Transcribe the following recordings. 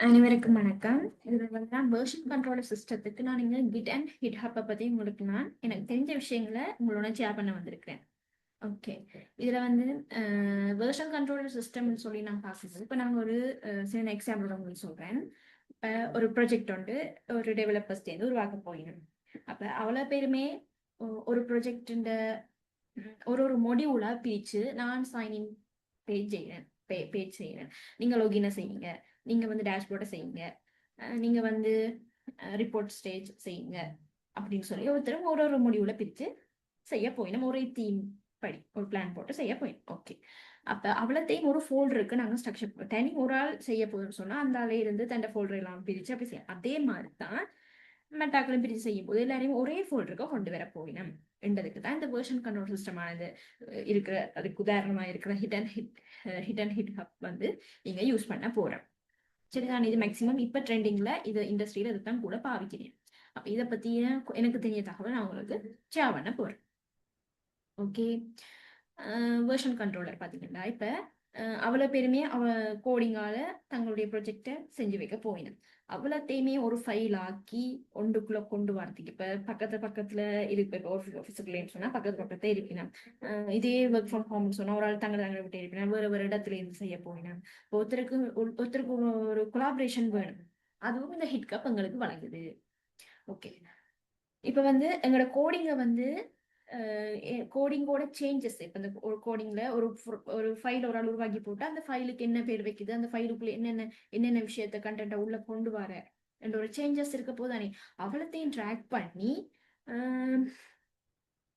அனைவருக்கும் வணக்கம். இதுல வந்து நான் வெர்ஷன் கண்ட்ரோலர் சிஸ்டத்துக்கு நான் இங்க கிட் அண்ட் ஹிட்ஹப்பை பத்தி உங்களுக்கு நான் எனக்கு தெரிஞ்ச விஷயங்களை உங்களோட ஷேர் பண்ண வந்திருக்கிறேன். ஓகே, இதுல வந்து வெர்ஷன் கண்ட்ரோலர் சிஸ்டம்னு சொல்லி நான் பார்க்கும்போது இப்போ நாங்கள் ஒரு சின்ன எக்ஸாம்பிள் உங்களுக்கு சொல்றேன். இப்போ ஒரு ப்ராஜெக்ட் வந்து ஒரு டெவலப்பர்ஸ் சேர்ந்து உருவாக்க போயிடும். அப்போ அவ்வளோ பேருமே ஒரு ப்ராஜெக்டின் ஒரு மொடியூலா பிரிச்சு நான் சைன்இன் பேஜ் செய்கிறேன் பேஜ் செய்கிறேன். நீங்க லொகினை செய்யுங்க, நீங்க வந்து டேஷ்போர்டை செய்யுங்க, நீங்க வந்து ரிப்போர்ட் ஸ்டேஜ் செய்யுங்க அப்படின்னு சொல்லி ஒருத்தரும் ஒரு முடிவுல பிரிச்சு செய்ய போயிடும். ஒரே தீம் படி ஒரு பிளான் போட்டு செய்ய போயிடும். ஓகே, அப்ப அவ்வளோத்தையும் ஒரு ஃபோல்டருக்கு நாங்கள் ஸ்ட்ரக்சர் தனி ஒரு ஆள் செய்ய போதும்னு சொன்னா அந்த ஆளே இருந்து தண்டை ஃபோல்டர் எல்லாம் பிரிச்சு அப்படி செய்ய அதே மாதிரி தான் மெட்டாக்களும் பிரிச்சு செய்யும் போது எல்லாரையும் ஒரே ஃபோல்டருக்கு கொண்டு வர போயிடும் என்றதுக்கு தான் இந்த வெர்ஷன் கண்ட்ரோல் சிஸ்டமானது இருக்கிற. அதுக்கு உதாரணமா இருக்கிற ஹிட் அண்ட் ஹிட் ஹப் வந்து நீங்க யூஸ் பண்ண போறோம். சரி, நான் இது மேக்சிமம் இப்ப ட்ரெண்டிங்ல இது இண்டஸ்ட்ரியில இதுதான் கூட பாவிக்கிறேன். அப்ப இதை பத்திய எனக்கு தெரிய தகவல் நான் உங்களுக்கு ஷேர் பண்ண போறேன். ஓகே, வெர்ஷன் கண்ட்ரோலர் பாத்தீங்கன்னா இப்ப அவ்வளோ பேருமே கோடிங்கால தங்களுடைய ப்ரொஜெக்டை செஞ்சு வைக்க போயிடும். அவ்வளோத்தையுமே ஒரு ஃபைல் ஆக்கி ஒன்றுக்குள்ள கொண்டு வரதுக்கு இப்ப பக்கத்துல இருக்கு. இப்போ ஆஃபீஸுக்குள்ளேன்னு சொன்னா பக்கத்துல இருப்பினோம். இதே ஒர்க் ஃப்ரம் ஹோம்னு சொன்னா ஒரு ஆள் தங்களை விட்டு இருப்பினோம், வேற இடத்துல இருந்து செய்ய போயிடும். ஒருத்தருக்கு ஒரு கொலாபரேஷன் வேணும். அதுவும் இந்த ஹிட்கப் எங்களுக்கு வழங்குது. ஓகே, இப்ப வந்து எங்களோட கோடிங்கை வந்து கோடிங்கோட சேஞ்சஸ் இப்போ இந்த ஒரு கோடிங்ல ஒரு ஃபைல் ஒரு ஆள் உருவாக்கி போட்டு அந்த ஃபைலுக்கு என்ன பேர் வைக்குது, அந்த ஃபைலுக்குள்ள என்னென்ன விஷயத்த கண்டென்ட்டை உள்ள கொண்டு வர என்ற ஒரு சேஞ்சஸ் இருக்க போதானே அவ்வளோத்தையும் ட்ராக் பண்ணி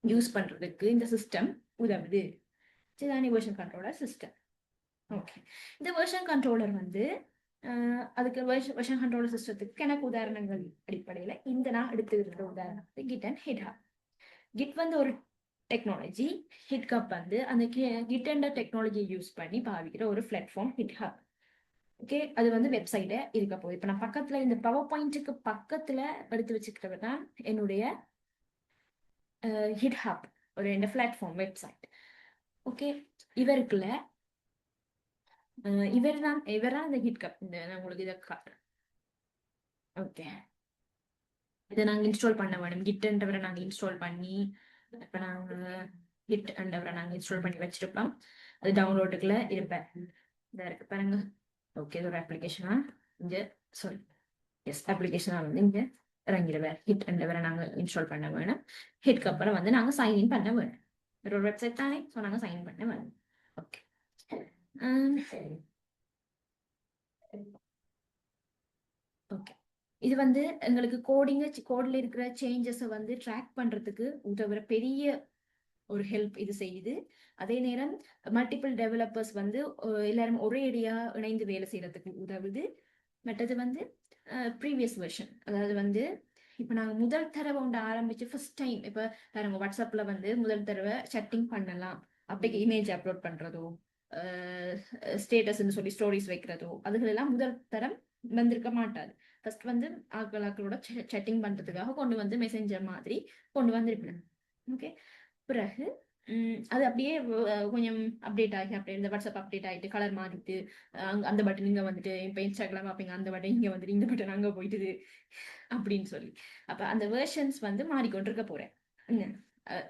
யூஸ் பண்றதுக்கு இந்த சிஸ்டம் உதவுது. இதுதானே வெர்ஷன் கண்ட்ரோலர் சிஸ்டம். ஓகே, இந்த வெர்ஷன் கண்ட்ரோலர் வந்து அதுக்கு வெர்ஷன் கண்ட்ரோலர் சிஸ்டத்துக்கு எனக்கு உதாரணங்கள் அடிப்படையில் இந்த நான் எடுத்துக்கிற உதாரணத்துக்கு கிட் அண்ட் ஹிட்ஹப். கிட் வந்து ஒரு டெக்னாலஜி, ஹிட்ஹப் வந்து அந்த கிட் அண்ட் டெக்னாலஜியை யூஸ் பண்ணி பாவிக்கிற ஒரு பிளாட்ஃபார்ம் ஹிட்ஹப். ஓகே, அது வந்து வெப்சைட்டை இருக்க போகுது. இப்போ நான் பக்கத்துல இந்த பவர் பாயிண்ட்டுக்கு பக்கத்துல எடுத்து வச்சுக்கிறது தான் என்னுடைய ஹிட்ஹப் ஒரு இந்த பிளாட்ஃபார்ம் வெப்சைட். ஓகே, இவருக்குள்ள இவர் தான் இந்த ஹிட்ஹப் நான் உங்களுக்கு இதை காட்டுறேன். ஓகே, இதை நாங்கள் இன்ஸ்டால் பண்ண வேணும். கிட்ன்றவரை நாங்கள் இன்ஸ்டால் பண்ணி இப்போ நாங்கள் ஹிட்ன்றவரை நாங்கள் இன்ஸ்டால் பண்ணி வச்சிருப்போம். அது டவுன்லோடுக்குள்ள இருப்பேன். இதாக இருக்கு பாருங்க. ஓகே, இது ஒரு அப்ளிகேஷனா இங்கே சாரி எஸ் அப்ளிகேஷனா வந்து இங்கே இறங்கிடுவேன். ஹிட்ன்றவரை நாங்கள் இன்ஸ்டால் பண்ண வேணும். ஹிட்க்கு அப்புறம் வந்து நாங்கள் சைன்இன் பண்ண வேணும். ஒரு வெப்சைட் தானே, ஸோ நாங்கள் சைன் பண்ண வேணும். ஓகே, ஓகே, இது வந்து எங்களுக்கு கோட்ல இருக்கிற சேஞ்சஸை வந்து ட்ராக் பண்றதுக்கு உதவுற பெரிய ஒரு ஹெல்ப் இது செய்யுது. அதே நேரம் மல்டிபிள் டெவலப்பர்ஸ் வந்து எல்லாரும் ஒரே ஏரியா இணைந்து வேலை செய்யறதுக்கு உதவுது. மற்றது வந்து ப்ரீவியஸ் வெர்ஷன், அதாவது வந்து இப்போ நாங்கள் முதல் தடவை ஒன்று ஆரம்பிச்சு ஃபர்ஸ்ட் டைம் இப்போ பாருங்க வாட்ஸ்அப்ல வந்து முதல் தடவை chatting பண்ணலாம், அப்படியே இமேஜ் அப்லோட் பண்றதோ ஸ்டேட்டஸ்ன்னு சொல்லி ஸ்டோரிஸ் வைக்கிறதோ அதுகளெல்லாம் முதல் தரம் வந்திருக்க மாட்டாது. ஃபர்ஸ்ட் வந்து ஆக்களோட chatting பண்றதுக்காக கொண்டு வந்து மெசேஞ்சர் மாதிரி கொண்டு வந்திருப்பேன். ஓகே, பிறகு அது அப்படியே கொஞ்சம் அப்டேட் ஆகி அப்படியே இந்த வாட்ஸ்அப் அப்டேட் ஆகிட்டு கலர் மாறிட்டு அந்த பட்டன் இங்கே வந்துட்டு இப்போ இன்ஸ்டாகிராம் பார்ப்பீங்க, அந்த பட்டன் இங்கே வந்துட்டு இந்த பட்டன் அங்கே போயிட்டுது அப்படின்னு சொல்லி அப்போ அந்த வேர்ஷன்ஸ் வந்து மாறிக்கொண்டிருக்க போறேன்.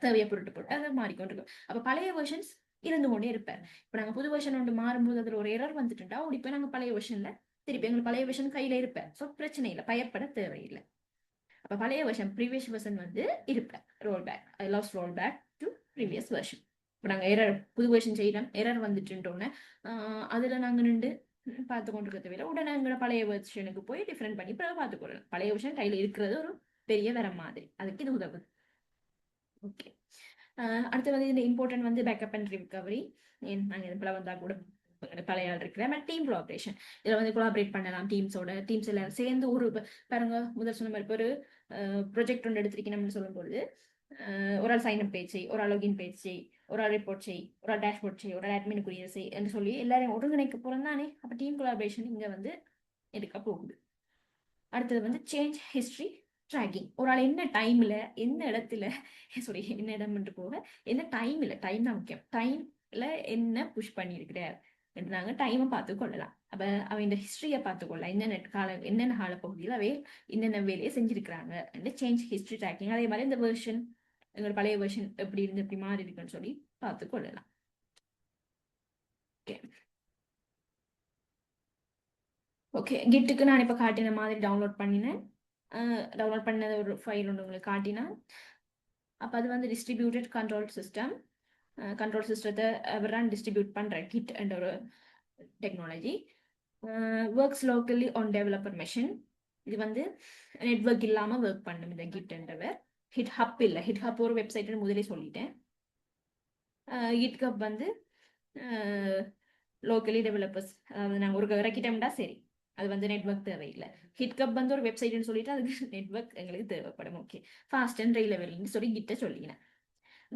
தேவையை பொருட்டு போட்டு அதை மாறிக்கொண்டிருக்கும். அப்போ பழைய வேர்ஷன்ஸ் இருந்து கொண்டே இருப்பேன். இப்போ நாங்கள் புது வேர்ஷன் ஒன்று மாறும்போது அதில் ஒரு எரர் வந்துட்டுட்டா இப்போ நாங்கள் பழைய வேர்ஷன்ல திருப்பி எங்களுக்கு பழைய வேர்ஷன் கையில இருப்பேன். ஸோ பிரச்சனை இல்லை, பயப்பட தேவையில்லை. அப்போ பழைய வெர்ஷன் ப்ரீவியஸ் வெர்ஷன் வந்து இருப்பேன். Roll back, I love roll back to previous version. இப்போ நாங்கள் எரர் புது வெர்ஷன் செய்யறோம், எரர் வந்துட்டுட்டோன்னே அதில் நாங்கள் நின்று பார்த்து கொண்டிருக்கிறத விட உடனே எங்களோட பழைய வெர்ஷனுக்கு போய் டிஃப்ரெண்ட் பண்ணி பிறகு பார்த்துக்கொள்ளலாம். பழைய வெர்ஷன் கையில் இருக்கிறது ஒரு பெரிய வர மாதிரி, அதுக்கு இது உதவுது. ஓகே, அடுத்து வந்து இந்த இம்பார்ட்டன்ட் வந்து பேக்கப் அண்ட் ரிகவரி. நாங்கள் இது போல வந்தால் கூட பழைய ஆள் இருக்கிற மாதிரி டீம் கொலாபரேஷன், இதில் வந்து கொலாபரேட் பண்ணலாம் டீம்ஸ் எல்லாரும் சேர்ந்து ஒரு பாருங்க முதல் சொன்ன மாதிரி ஒரு ப்ரொஜெக்ட் ஒன்று எடுத்திருக்கணும்னு சொல்லும்போது ஒரு ஆள் சைன் அப் பேஜ் செய், ஒரு ஆள் லாகின் பேஜ் செய், ஒரு ஆள் ரிப்போர்ட் செய், ஒரு ஆள் டேஷ்போர்ட் செய், ஒரு ஆள் அட்மினுக்குரிய செய் என்று சொல்லி எல்லாரையும் ஒருங்கிணைக்க போறோம் தானே. அப்போ டீம் கொலாபரேஷன் இங்கே வந்து எடுக்க போகுது. அடுத்தது வந்து சேஞ்ச் ஹிஸ்ட்ரி ட்ராக்கிங். ஒரு ஆள் என்ன டைம்ல என்ன இடத்துல சாரி என்ன இடம் போக என்ன டைம் தான் முக்கியம், டைம்ல என்ன புஷ் பண்ணியிருக்கிறார் என்று நாங்கள் டைமை பார்த்து கொள்ளலாம். அப்போ அவன் ஹிஸ்டரியை பார்த்துக்கொள்ளலாம், என்னென்ன கால பகுதியில் அவை என்னென்ன வேலையை செஞ்சிருக்கிறாங்க என்று சேஞ்ச் ஹிஸ்டரி ட்ராக்கிங். அதே மாதிரி இந்த வெர்ஷன் எங்களோட பழைய வெர்ஷன் எப்படி இருந்து எப்படி மாறி இருக்குன்னு சொல்லி பார்த்து கொள்ளலாம். ஓகே ஓகே கிட்டுக்கு நான் இப்போ காட்டின மாதிரி டவுன்லோட் பண்ணினேன். டவுன்லோட் பண்ண ஒரு ஃபைல் ஒன்று உங்களுக்கு காட்டினா, அப்போ அது வந்து டிஸ்ட்ரிபியூட்டட் கண்ட்ரோல் சிஸ்டம். கண்ட்ரோல் சிஸ்டத்தை அவர் டிஸ்ட்ரிபியூட் பண்ணுற கிட் என்ற ஒரு technology. Works locally on developer machine. இது வந்து நெட்ஒர்க் இல்லாமல் ஒர்க் பண்ணும் இந்த கிட் என்றவர். ஹிட் ஹப் இல்லை, ஹிட் ஹப் ஒரு வெப்சைட்னு முதலே சொல்லிட்டேன். கிட் ஹப் வந்து லோக்கலி டெவலப்பர்ஸ், அதாவது நாங்கள் ஒரு இறக்கிட்டோம்னா சரி, அது வந்து நெட்ஒர்க் தேவையில்லை. ஹிட்கப் வந்து ஒரு வெப்சைட்னு சொல்லிட்டு அதுக்கு நெட்ஒர்க் எங்களுக்கு தேவைப்படும். ஓகே, ஃபாஸ்ட் அண்ட் ரிலையபிள்னு சொல்லி கிட்ட சொல்லினேன்.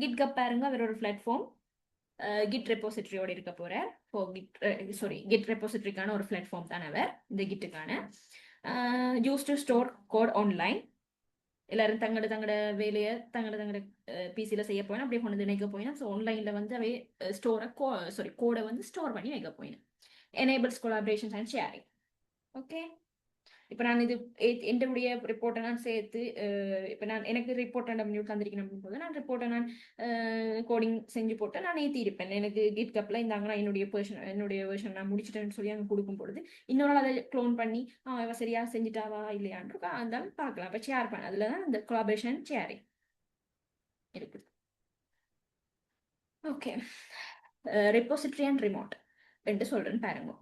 கிட்கப் பாருங்க, அவர் ஒரு பிளாட்ஃபார்ம் கிட் ரெப்போசிட்டரியோட இருக்க போறார். கிட் ரெப்போசிட்டரிக்கான ஒரு பிளாட்ஃபார்ம் தான் அவர். இந்த கிட்டுக்கான use to store code online. எல்லாரும் தங்களோட வேலையை தங்களோட பிசியில செய்ய போயினா அப்படியே கொண்டு வந்து நினைக்க போயினா. ஸோ ஆன்லைன்ல வந்து அவை கோடை வந்து ஸ்டோர் பண்ணி வைக்க போயினா. Enables collaborations and sharing. Okay, இப்போ நான் இது என்னுடைய ரிப்போர்ட்டை நான் சேர்த்து இப்போ நான் எனக்கு ரிப்போர்ட் தந்திருக்கணும் போது நான் ரிப்போர்ட்டை நான் கோடிங் செஞ்சு போட்டு நான் ஏற்றி இருப்பேன். எனக்கு கிட் கப்பில் இந்தாங்க நான் என்னுடைய வெர்ஷன் நான் முடிச்சிட்டேன்னு சொல்லி அங்கே கொடுக்கும் பொழுது இன்னொரு நாள் அதை க்ளோன் பண்ணி அவன் சரியா செஞ்சுட்டாவா இல்லையான்னு இருந்தாலும் பார்க்கலாம். அப்போ ஷேர் பண்ண அதில் தான் இந்த கொலாபரேஷன் ஷேரிங் இருக்குது. ஓகே, ரெப்போசிட்டரி அண்ட் ரிமோட் என்று சொல்றேன்னு பாருங்க.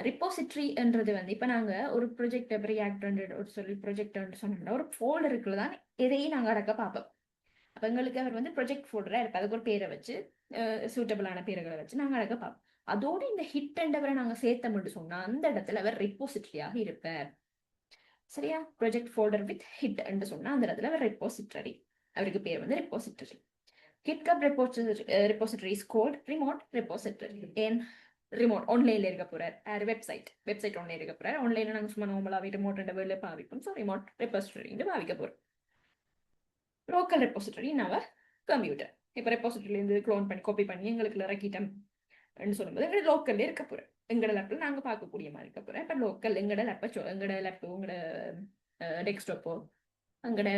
ரிப்போசிட்ரின்றது வந்து இப்போ நாங்கள் ஒரு ப்ரொஜெக்ட் ரியாக்ட் ஒரு சொல்லி ப்ரொஜெக்ட் சொன்னோம்னா ஒரு ஃபோல்டருக்குள்ள தான் எதையும் நாங்கள் அடக்க பார்ப்போம். அப்போ எங்களுக்கு அவர் வந்து ப்ரொஜெக்ட் ஃபோல்டராக இருப்போம். அதுக்கு ஒரு பேரை வச்சு சூட்டபிளான பேர்களை வச்சு நாங்கள் அடக்க பார்ப்போம். அதோடு இந்த ஹிட் அண்டவரை நாங்கள் சேர்த்தோம்னு சொன்னால் அந்த இடத்துல அவர் ரிப்போசிட்டரியாக இருப்பார். சரியா, ப்ரொஜெக்ட் ஃபோல்டர் வித் ஹிட் என்று சொன்னால் அந்த இடத்துல அவர் ரெப்போசிட்டரி, அவருக்கு பேர் வந்து repository. GitHub repository is called remote repository. ஏன் ரிமோட் ஆன்லைன்ல இருக்க போறார், வெப்சைட் ஆன்லைன் இருக்க போறார். ஆன்லைன்ல நாங்கள் சும்மா நார்மலாகவே ரிமோட் வேலை பாவிப்போம். ஸோ ரிமோட் ரெப்போசிட்டரி பாவிக்க போறோம். லோக்கல் ரெப்போசிட்டரி நம்ம கம்ப்யூட்டர். இப்போ ரெப்போசிட்டரியிலேருந்து க்ளோன் பண்ணி காப்பி பண்ணி எங்களுக்கு இறக்கிட்டோம் சொல்லும்போது எங்களோட லோக்கல்ல இருக்க போறோம். எங்களோட லேப்பில் நாங்கள் பார்க்கக்கூடிய மாதிரி இருக்க போறோம். இப்போ லோக்கல் எங்களோட லேப்பு உங்களோட டெஸ்க்டாப்போ எங்களோட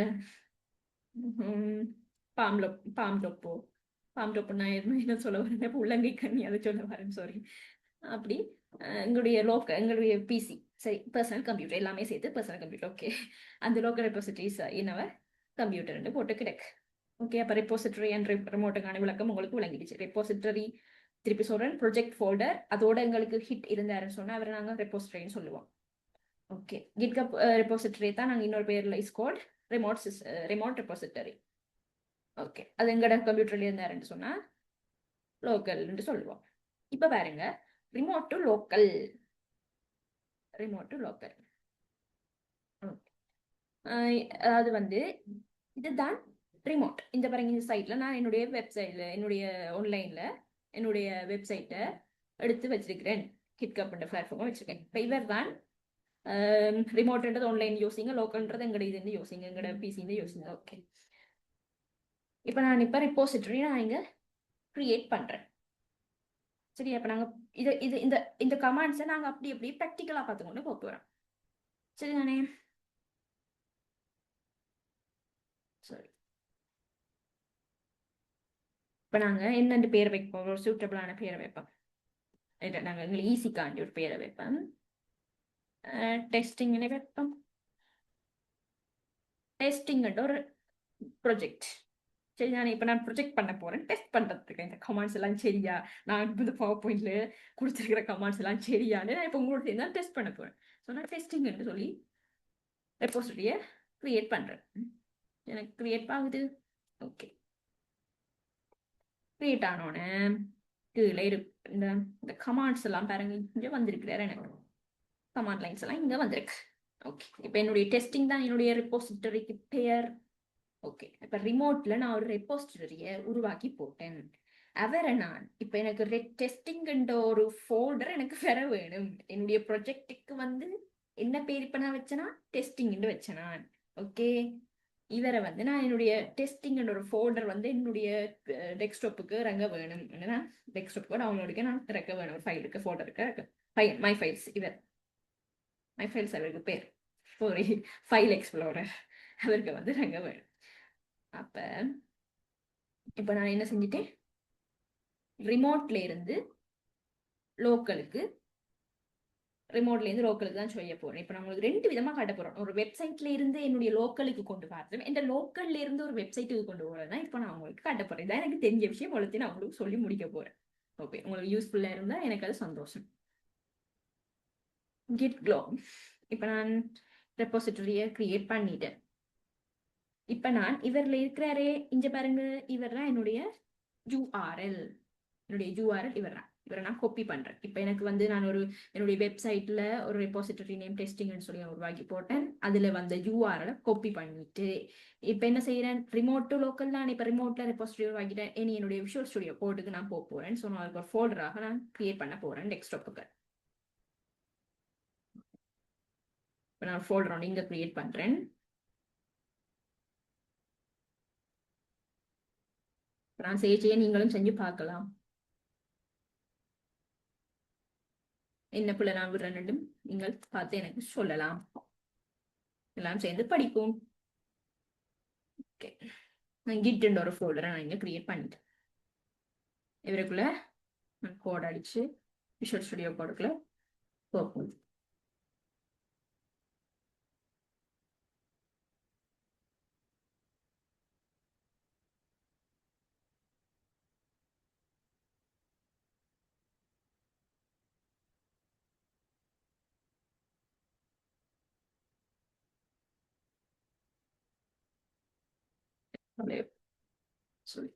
பாம்டோப்பு நான் என்ன சொல்ல வரேன், உள்ளங்கை கண்ணி அதை சொல்ல வரேன், சாரி. அப்படி எங்களுடைய பிசி, சரி, பர்சனல் கம்ப்யூட்டர் எல்லாமே சேர்த்து பர்சனல் கம்ப்யூட்டர். ஓகே, அந்த லோக்கல் ரெப்போசிட்டரிஸ் என்னவர் கம்ப்யூட்டர்னு போட்டு கிடக்கு. ஓகே, அப்போ ரெப்போசிட்டரி அண்ட் ரிமோட்டுக்கான விளக்கம் உங்களுக்கு விளங்கிடுச்சு. ரெப்போசிட்டரி திருப்பி சொல்றேன், ப்ரொஜெக்ட் ஃபோல்டர். அதோட எங்களுக்கு ஹிட் இருந்தாருன்னு சொன்னா அவரை நாங்கள் ரெப்போசிட்டரின்னு சொல்லுவோம். ஓகே, கிட்ஹப் ரெப்போசிட்டரி தான் நாங்கள் இன்னொரு பேர்ல is called remote repository. Okay, அது எங்கட கம்ப்யூட்டர்ல இருந்தாருன்னு சொன்னா லோக்கல்னு சொல்லுவோம். இப்ப பாருங்க, ரிமோட் டு லோக்கல். அதாவது வந்து இதுதான் ரிமோட். இந்த பாருங்க, இந்த சைட்ல நான் என்னுடைய வெப்சைட்ல என்னுடைய வெப்சைட்டை எடுத்து வச்சிருக்கிறேன். கிட்ஹப் பிளாட்ஃபார்ம் வச்சிருக்கேன். இப்ப இவர் தான் ரிமோட்ன்றது ஆன்லைன் யோசிங்க, லோக்கல்ன்றது எங்கட இது யோசிங்க, எங்கட பிசி யோசிங்க. ஓகே, இப்போ நான் ரெப்போசிட்டரி நான் இங்க கிரியேட் பண்றேன். சரி, அப்ப நாங்க இந்த கமாண்ட்ஸை நாங்க அப்படி ப்ராக்டிக்கலா பார்த்துக்கொண்டு போறோம். சரி தானே? சரி, இப்ப நாங்க என்னென்று பேர் வைப்போம், ஒரு சூட்டபிளான பேரை வைப்போம். நாங்க எங்களுக்கு ஈஸிக்காண்டி ஒரு பேரை வைப்போம். டெஸ்டிங்னே வைப்போம். டெஸ்டிங் ஒரு ப்ரொஜெக்ட். சரி, நான் ப்ரொஜெக்ட் பண்ண போறேன், டெஸ்ட் பண்றதுக்கு இந்த கமாண்ட்ஸ் எல்லாம் சரியா, நான் இந்த பவர் பாயிண்ட்ல கொடுத்துருக்கிற கமாண்ட்ஸ் எல்லாம் சரியான்னு நான் இப்போ உங்களோட சேர்ந்து டெஸ்ட் பண்ண போறேன். ஸோ நான் டெஸ்டிங்னு சொல்லி ரெப்போசிட்டரியை கிரியேட் பண்றேன். எனக்கு கிரியேட் ஆகுது. ஓகே, கிரியேட் ஆனோன்னு கீழே இந்த கமாண்ட்ஸ் எல்லாம் பாருங்க, இங்கே வந்திருக்கிறாரு. எனக்கு கமாண்ட் லைன்ஸ் எல்லாம் இங்க வந்திருக்கு. ஓகே, இப்போ என்னுடைய டெஸ்டிங் தான் என்னுடைய ரெப்போசிட்டரிக்கு பெயர். ஓகே, இப்போ ரிமோட்ல நான் ஒரு ரெப்போசிட்டரியை உருவாக்கி போட்டேன். அவரை நான் இப்போ எனக்கு டெஸ்டிங் ஒரு ஃபோல்டர் எனக்கு வேற வேணும். என்னுடைய ப்ரொஜெக்டுக்கு வந்து என்ன பேர் இப்போ நான் வச்சேனா டெஸ்டிங்னு வச்சேன் நான். ஓகே, இவரை வந்து நான் என்னுடைய டெஸ்டிங் ஒரு ஃபோல்டர் வந்து என்னுடைய டெஸ்க்டாப்புக்கு இறங்க வேணும். என்னன்னா டெஸ்க்டாப்புக்கு டவுன்லோடுக்கு நான் இறக்க வேணும். ஒரு ஃபைல் இருக்கு, ஃபோல்டர் இருக்கு, மை ஃபைல்ஸ். இவர் மை ஃபைல்ஸ் அவருக்கு பேர், சாரி, ஃபைல் எக்ஸ்ப்ளோரர் அவருக்கு வந்து இறங்க வேணும். அப்ப இப்ப நான் என்ன செஞ்சுட்டேன், ரிமோட்ல இருந்து லோக்கலுக்கு தான் செய்ய போறேன். இப்ப நான் உங்களுக்கு 2 விதமா காட்ட போறேன். ஒரு வெப்சைட்ல இருந்து என்னுடைய லோக்கலுக்கு கொண்டு வரேன், இந்த லோக்கல்ல இருந்து ஒரு வெப்சைட்டுக்கு கொண்டு போறேன்னா இப்ப நான் உங்களுக்கு காட்ட போறேன். இதான் எனக்கு தெரிஞ்ச விஷயம், உங்களுக்கு நான் உங்களுக்கு சொல்லி முடிக்க போறேன். ஓகே, உங்களுக்கு யூஸ்ஃபுல்லா இருந்தா எனக்கு அது சந்தோஷம். Git clone. இப்ப நான் ரெப்போசிட்டரிய கிரியேட் பண்ணிட்டேன். இப்ப நான் இவர்ல இருக்கிறாரே இங்க பாருங்க, இவர் தான் என்னுடைய URL. இவரை நான் காப்பி பண்றேன். இப்ப எனக்கு வந்து நான் என்னுடைய வெப்சைட்ல ஒரு ரெப்போசிட்டரி நேம் டெஸ்டிங்னு சொல்லி உருவாக்கி போட்டேன். அதுல வந்து URL காப்பி பண்ணிட்டு இப்ப என்ன செய்யறேன், ரிமோட் டு லோக்கல் தான். இப்ப ரிமோட்ல ரெப்போசிட்டரி உருவாக்கிட்டேன். இனி என்னுடைய விஷுவல் ஸ்டுடியோ கோடுக்கு நான் போக போறேன். ஸோ நான் அதுக்கு ஒரு ஃபோல்டராக நான் கிரியேட் பண்ண போறேன் டெஸ்க்டாப்புக்கு. இப்ப நான் ஃபோல்டர் ஒன்று இங்க கிரியேட் பண்றேன். நான் செய்ய நீங்களும் செஞ்சு பார்க்கலாம். என்ன பிள்ளை நான் விடுறேன் நீங்கள் பார்த்து எனக்கு சொல்லலாம். எல்லாம் சேர்ந்து படிப்போம். ஓகே, நான் கிட் ஒரு ஃபோல்டரை நான் இங்க கிரியேட் பண்ணிட்டேன். இவருக்குள்ள நான் கோட் அடிச்சு விஷுவல் ஸ்டுடியோ கோடுக்குள்ள போகும். சொல்லி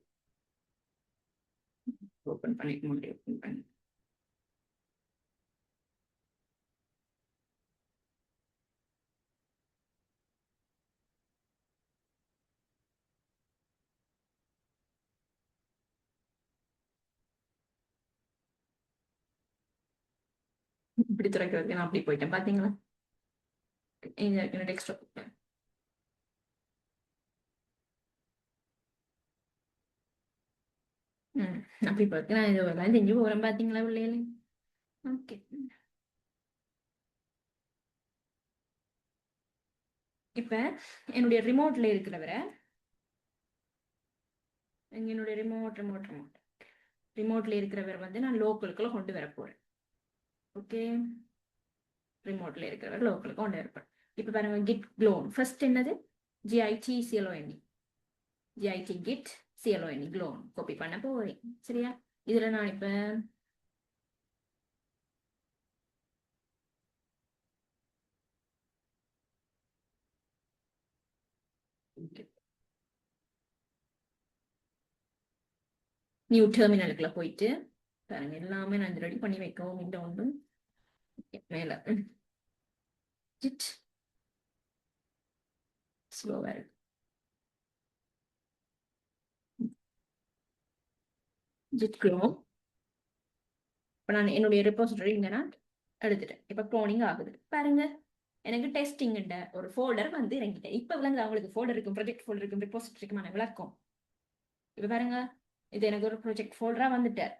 ஓப்பன் பண்ணி ஓப்பன் பண்ணி இப்படி திறக்கிறதுக்கு நான் அப்படி போயிட்டேன். பாத்தீங்களா, டெஸ்க்டாப் அப்படி பார்த்து நான் இதெல்லாம் செஞ்சு போறேன். பாத்தீங்களா பிள்ளைகளே? ஓகே, இப்ப என்னுடைய ரிமோட்ல இருக்கிறவரை என்னுடைய ரிமோட்ல இருக்கிறவர் வந்து நான் லோக்கலுக்குள்ள கொண்டு வர போறேன். ஓகே, ரிமோட்ல இருக்கிறவர் லோக்கலுக்கு கொண்டு வரப்போறேன். இப்ப பாருங்க, கிட் க்ளோன் ஃபர்ஸ்ட் என்னது, GIT git CLONE clone copy பண்ண போறேன். சரியா, இதுல நான் இப்ப நியூ டெர்மினலுக்குள்ள போயிட்டு பாருங்க, எல்லாமே நான் ரெடி பண்ணி வைக்கவும். இந்த ஒன்று மேல ஜிட் ஸ்லோவா இருக்கு. GID clone. இப்ப நான் என்னுடைய ரெப்போசிட்டரி இங்க நான் எடுத்துட்டேன். இப்ப க்ளோனிங் ஆகுது பாருங்க. எனக்கு டெஸ்டிங் ஒரு ஃபோல்டர் வந்து இறங்கிட்டேன். இப்ப விளங்குது அவங்களுக்கு ஃபோல்டர் இருக்கும், ப்ராஜெக்ட் ஃபோல்டர் இருக்கும், ரெப்போசிட்டரிக்குமான விளக்கம். இப்ப பாருங்க, இது எனக்கு ஒரு ப்ராஜெக்ட் ஃபோல்டரா வந்துட்டேன்.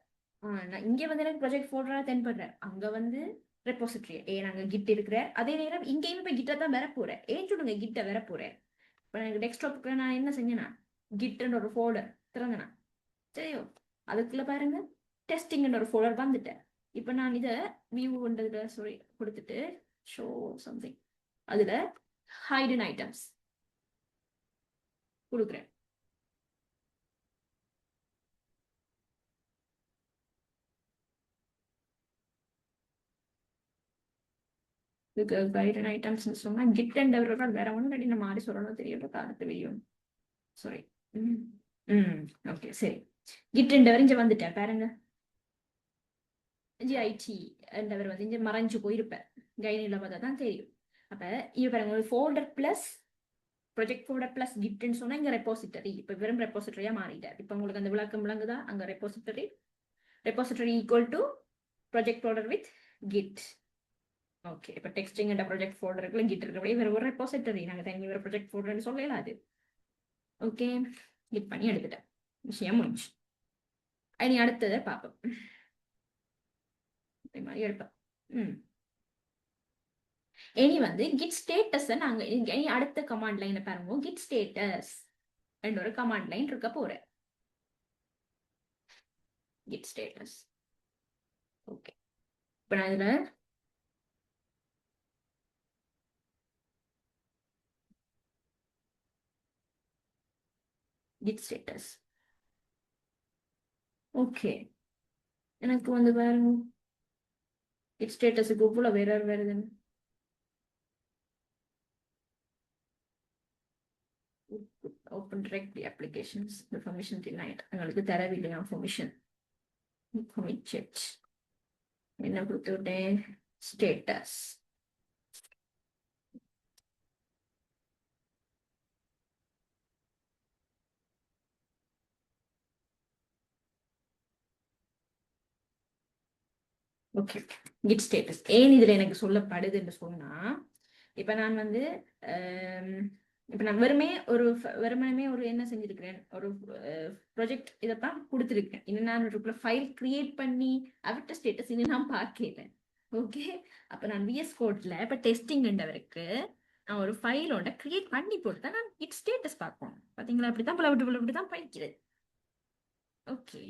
நான் இங்க வந்து எனக்கு ப்ராஜெக்ட் ஃபோல்டரா தென்படுறேன். அங்க வந்து ரெப்போசிட்டரி நாங்க கிட் இருக்கிற அதே நேரம் இங்கேயும் இப்ப கிட்ட தான் வர போறேன். ஏன் சொல்லுங்க, கிட்ட வர போறேன். இப்ப எனக்கு டெஸ்க்டாப்புக்கு நான் என்ன செஞ்சேன்னா, கிட்ன்ற ஒரு ஃபோல்டர் திறந்தனா சரியோ, அதுக்குள்ள பாருங்க டெஸ்டிங் ஒரு ஃபோல்டர் வந்துட்டேன். இப்ப நான் இதை வியூன்றதுல சாரி கொடுத்துட்டு ஷோ சம்திங், அதுல ஹைடன் ஐட்டம்ஸ் கொடுக்குறேன். இதுக்கு ஹைடன் ஐட்டம்ஸ் சொன்னா கிட் அண்ட் டெவலப்பர் வேற ஒன்றும் ரெடி நம்ம மாறி சொல்லணும் தெரியல அடுத்த வீடியோ. சாரி. ஓகே சரி, கிட் அண்ட் டெவலர் இங்க வந்துட்டேன் பாருங்க. GIT என்றவர் வந்து இங்க மறைஞ்சு போயிருப்பேன், கைனில பார்த்தா தான் தெரியும். அப்ப இது பாருங்க, ஒரு folder plus project folder plus கிட்னு சொன்னா இங்க ரெப்போசிட்டரி இப்ப வெறும் ரெப்போசிட்டரியா மாறிட்டார். இப்ப உங்களுக்கு அந்த விளக்கம் விளங்குதா? அங்க repository equal to project folder with git. Okay, இப்ப டெக்ஸ்டிங் அண்ட் ப்ராஜெக்ட் ஃபோல்டருக்குள்ள கிட் இருக்கிறபடி வேற ஒரு ரெப்போசிட்டரி நாங்க தனி வேற ப்ராஜெக்ட் ஃபோல்டர்னு சொல்லலாம். அது ஓகே, கிளிக் பண்ணி எடுத்துட்டேன். விஷயம் முடிஞ்சு. இனி அடுத்ததை பார்ப்போம். இதே மாதிரி எடுப்பேன். இனி வந்து கிட் ஸ்டேட்டஸ் நாங்க இனி அடுத்த கமாண்ட் லைனை பாருங்க. கிட் ஸ்டேட்டஸ் ஒரு கமாண்ட் லைன் இருக்க போறேன். Kit status. ஓகே, இப்ப நான் இதுல கிட் ஸ்டேட்டஸ். ஓகே, எனக்கு வந்து பாருங்க கிட் ஸ்டேட்டஸுக்கு இவ்வளவு வேற வருதுன்னு. Open directly applications. The permission denied. உங்களுக்கு தரவில்லையா permission? Commit check. என்ன கொடுத்துட்டேன்? Status. ஓகே, கிட் ஸ்டேட்டஸ் ஏன் இதுல எனக்கு சொல்லப்படுதுன்னு சொன்னா, இப்ப நான் வந்து இப்ப நான் வெறுமனமே ஒரு என்ன செஞ்சிருக்கிறேன், ஒரு ப்ராஜெக்ட் இதைத்தான் கொடுத்துருக்கேன். இன்னும் நான் ஒரு ஃபைல் கிரியேட் பண்ணி அவர்கிட்ட ஸ்டேட்டஸ் இன்னும் நான் பார்க்கல. ஓகே, அப்ப நான் விஎஸ் கோட்ல இப்ப டெஸ்டிங்ன்றவருக்கு நான் ஒரு ஃபைலோட கிரியேட் பண்ணி போட்டு தான் நான் கிட் ஸ்டேட்டஸ் பார்ப்போம். பாத்தீங்களா, அப்படித்தான் அப்படிதான் படிக்கிறது. ஓகே,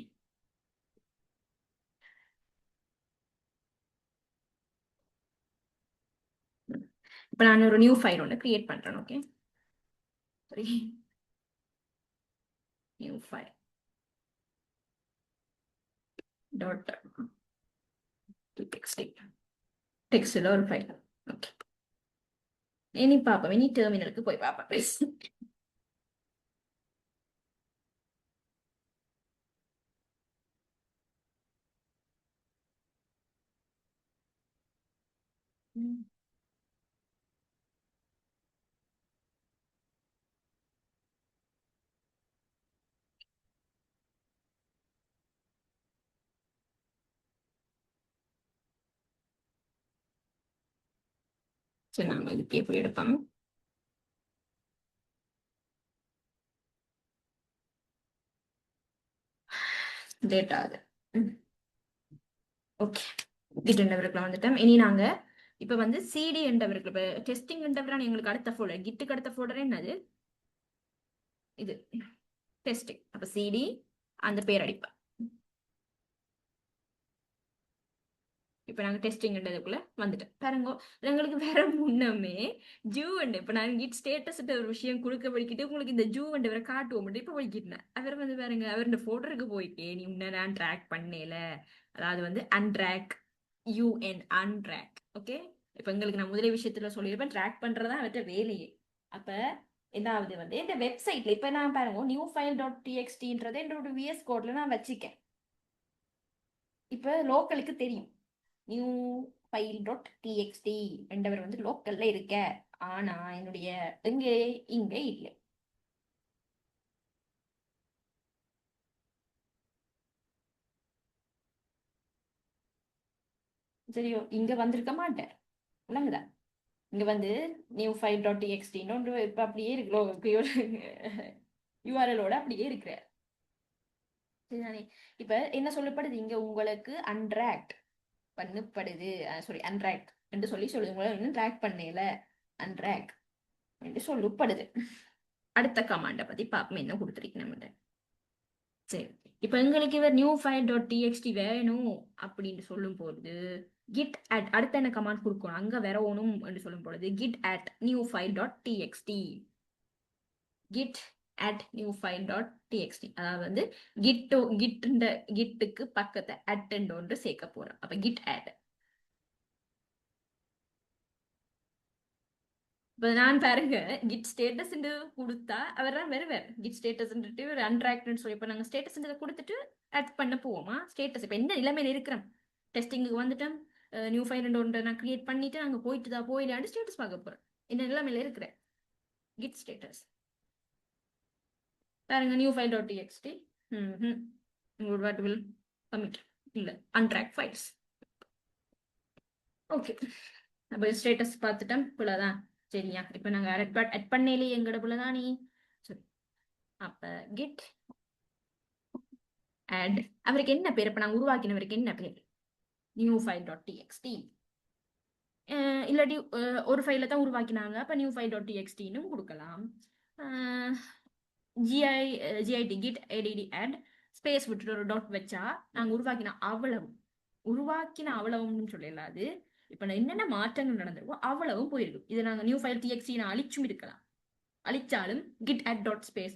இப்ப நான் ஒரு நியூ ஃபைல் ஒன்று கிரியேட் பண்றேன். ஓகே, சரி, நியூ ஃபைல் டாட் டெக்ஸ்ட்ல ஒரு ஃபைல். ஓகே, இனி பாப்போம், இனி டெர்மினலுக்கு போய் பாப்போம். சரி, நாம இதுக்கு எப்படி எடுப்போம்? டேட்டா அது. ஓகே, கிட் என்றவருக்குள்ள வந்துட்டோம். இனி நாங்க இப்ப வந்து சிடி என்றவருக்கு இப்ப டெஸ்டிங் என்றவரான எங்களுக்கு அடுத்த ஃபோல்டர், கிட்டுக்கு அடுத்த ஃபோல்டர் என்னது? இது டெஸ்டிங். அப்ப சிடி அந்த பேர் அடிப்பேன். இப்ப நாங்க டெஸ்டிங்ன்றதுக்குள்ள வந்துட்டோம். பாருங்க, எங்களுக்கு வேற முன்னமே ஜூ இப்ப நான் கிட் ஸ்டேட்டஸ் ஒரு விஷயம் கொடுக்க படிக்கிட்டு உங்களுக்கு இந்த ஜூ வரை காட்டுவோம். இப்ப படிக்கிட்டேன். அவர் வந்து பாருங்க, அவர் இந்த போட்டோருக்கு போயிட்டேன். நீ உன்ன நான் ட்ராக் பண்ணல, அதாவது வந்து அன்ட்ராக் யூஎன் அன்ட்ராக். ஓகே, இப்ப எங்களுக்கு நான் முதலே விஷயத்துல சொல்லியிருப்பேன், ட்ராக் பண்றதா அவர்கிட்ட வேலையே. அப்ப ஏதாவது வந்து இந்த வெப்சைட்ல இப்ப நான் பாருங்க நியூ ஃபைல் டாட் டிஎக்ஸ்டின்றதை என்னோட விஎஸ் கோட்ல நான் வச்சிருக்கேன். இப்ப லோக்கலுக்கு தெரியும் நியூ ஃபைல் டாட் டிஎக்ஸ்டி என்றவர் வந்து லோக்கல்ல இருக்க. ஆனா என்னுடைய இங்க இல்லை. சரியோ, இங்க வந்திருக்க மாட்டேன். விளங்குதா? இங்க வந்து நியூ ஃபைல் டாட் டிஎக்ஸ்டின்னு இப்ப அப்படியே இருக்கு, யூஆர்எலோட அப்படியே இருக்கிற. சரிதானே? இப்ப என்ன சொல்லப்படுது இங்க, உங்களுக்கு அன்ட்ராக்ட் பண்ணப்படுது, சாரி அன்ட்ராக்ட் என்று சொல்லுது. உங்களை இன்னும் ட்ராக் பண்ணல, அன்ட்ராக் என்று சொல்லப்படுது. அடுத்த கமாண்டை பத்தி பாப்போம், என்ன கொடுத்துருக்கேன் நம்ம. சரி, இப்ப எங்களுக்கு இவர் நியூ ஃபைல் டாட் டிஎக்ஸ்டி வேணும் அப்படின்னு சொல்லும் போது கிட் அட் அடுத்த என்ன கமாண்ட் கொடுக்கணும், அங்க வரணும் என்று சொல்லும் பொழுது git add new file dot TXT. Git add new file dot TXT, அதாவது வந்து கிட்டுக்கு பக்கத்தை அட் ஒன்று சேர்க்க போறோம். அப்ப கிட் அட். இப்ப நான் பாருங்க கிட் ஸ்டேட்டஸ் கொடுத்தா அவர் தான் வருவார். கிட் ஸ்டேட்டஸ் ஒரு அன்ட்ராக்ட்னு சொல்லி இப்ப நாங்க ஸ்டேட்டஸ் கொடுத்துட்டு ஆட் பண்ண போவோமா ஸ்டேட்டஸ். இப்ப என்ன நிலைமையில இருக்கிறோம், டெஸ்டிங்க்கு வந்துட்டோம், நியூ ஃபைல் ஒன்று நான் கிரியேட் பண்ணிட்டு நாங்க போயிட்டு தான் போயிடாண்டு ஸ்டேட்டஸ் பார்க்க போறோம். என்ன நிலைமையில இருக்கிற கிட் ஸ்டேட்டஸ் பாருங்க, new file dot TXT what will commit இல்ல அன்ட்ராக் ஃபைல்ஸ். ஓகே, அப்ப ஸ்டேட்டஸ் பார்த்துட்டோம், இவ்வளவுதான். சரியா? இப்ப நாங்க அட் பண்ணலையே எங்கட புள்ளதானே. சரி, அப்ப கெட் add அவருக்கு என்ன பேர்? இப்ப நாங்க உருவாக்கினவருக்கு என்ன பேர்? New file dot TXT. இல்லாட்டி ஒரு ஃபைல தான் உருவாக்கினாங்க, அப்ப நியூ ஃபைல் டாட் டிஎக்ஸ்டின்னு கொடுக்கலாம். GIT git ADD add space விட்டுட்டு ஒரு டாட் வச்சா நாங்க உருவாக்கின அவ்வளவுன்னு சொல்லலாம். அது இப்ப என்னென்ன மாற்றங்கள் நடந்திருக்கோ அவ்வளவும் போயிருக்கும். இதை நாங்க நியூ ஃபைல் டிஎக்ஸ்டி அழிச்சும் இருக்கலாம். அழிச்சாலும் கிட் அட் டாட் ஸ்பேஸ்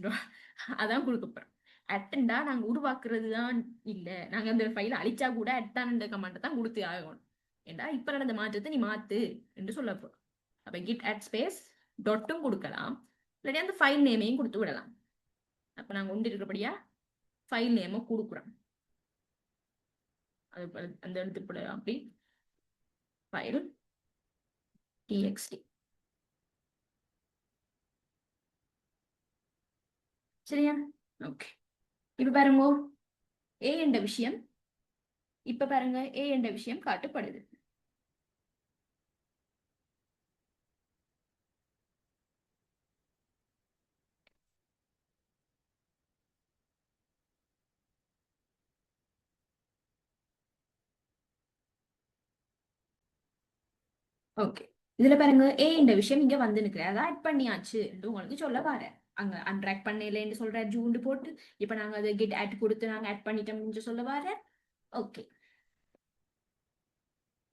அதான் கொடுக்க போறோம். அட்டண்டா நாங்க உருவாக்குறது தான் இல்ல, நாங்க அந்த ஃபைல அழிச்சா கூட அட்டான் கமாண்ட் தான் கொடுத்து ஆகணும். ஏண்டா இப்ப நடந்த மாற்றத்தை நீ மாத்து என்று சொல்ல போறோம். அப்ப கிட் அட் ஸ்பேஸ் டாட்டும் கொடுக்கலாம், இல்லாட்டி அந்த ஃபைல் நேமையும் கொடுத்து விடலாம். அப்ப நாங்க ஒன்று இருக்கிறபடியா ஃபைல் நேமை கொடுக்குறோம். அது அந்த எழுத்துப்பட அப்படி ஃபைல் டிஎக்ஸ்டி. சரியா? ஓகே. இப்ப பாருங்க ஏ என்ற விஷயம், இப்ப பாருங்க ஏ என்ற விஷயம் காட்டப்படுது. ஓகே, இதுல பாருங்க ஏ என்ற விஷயம் இங்க வந்து நிற்கிறேன், அதான் ஆட் பண்ணியாச்சு என்று உங்களுக்கு சொல்ல பாரு. அங்க அன்ட்ராக் பண்ணலன்னு சொல்ற ஜூண்டு போட்டு இப்ப நாங்க அதை கெட் ஆட் கொடுத்து நாங்க ஆட் பண்ணிட்டோம்னு சொல்ல பாரு. ஓகே,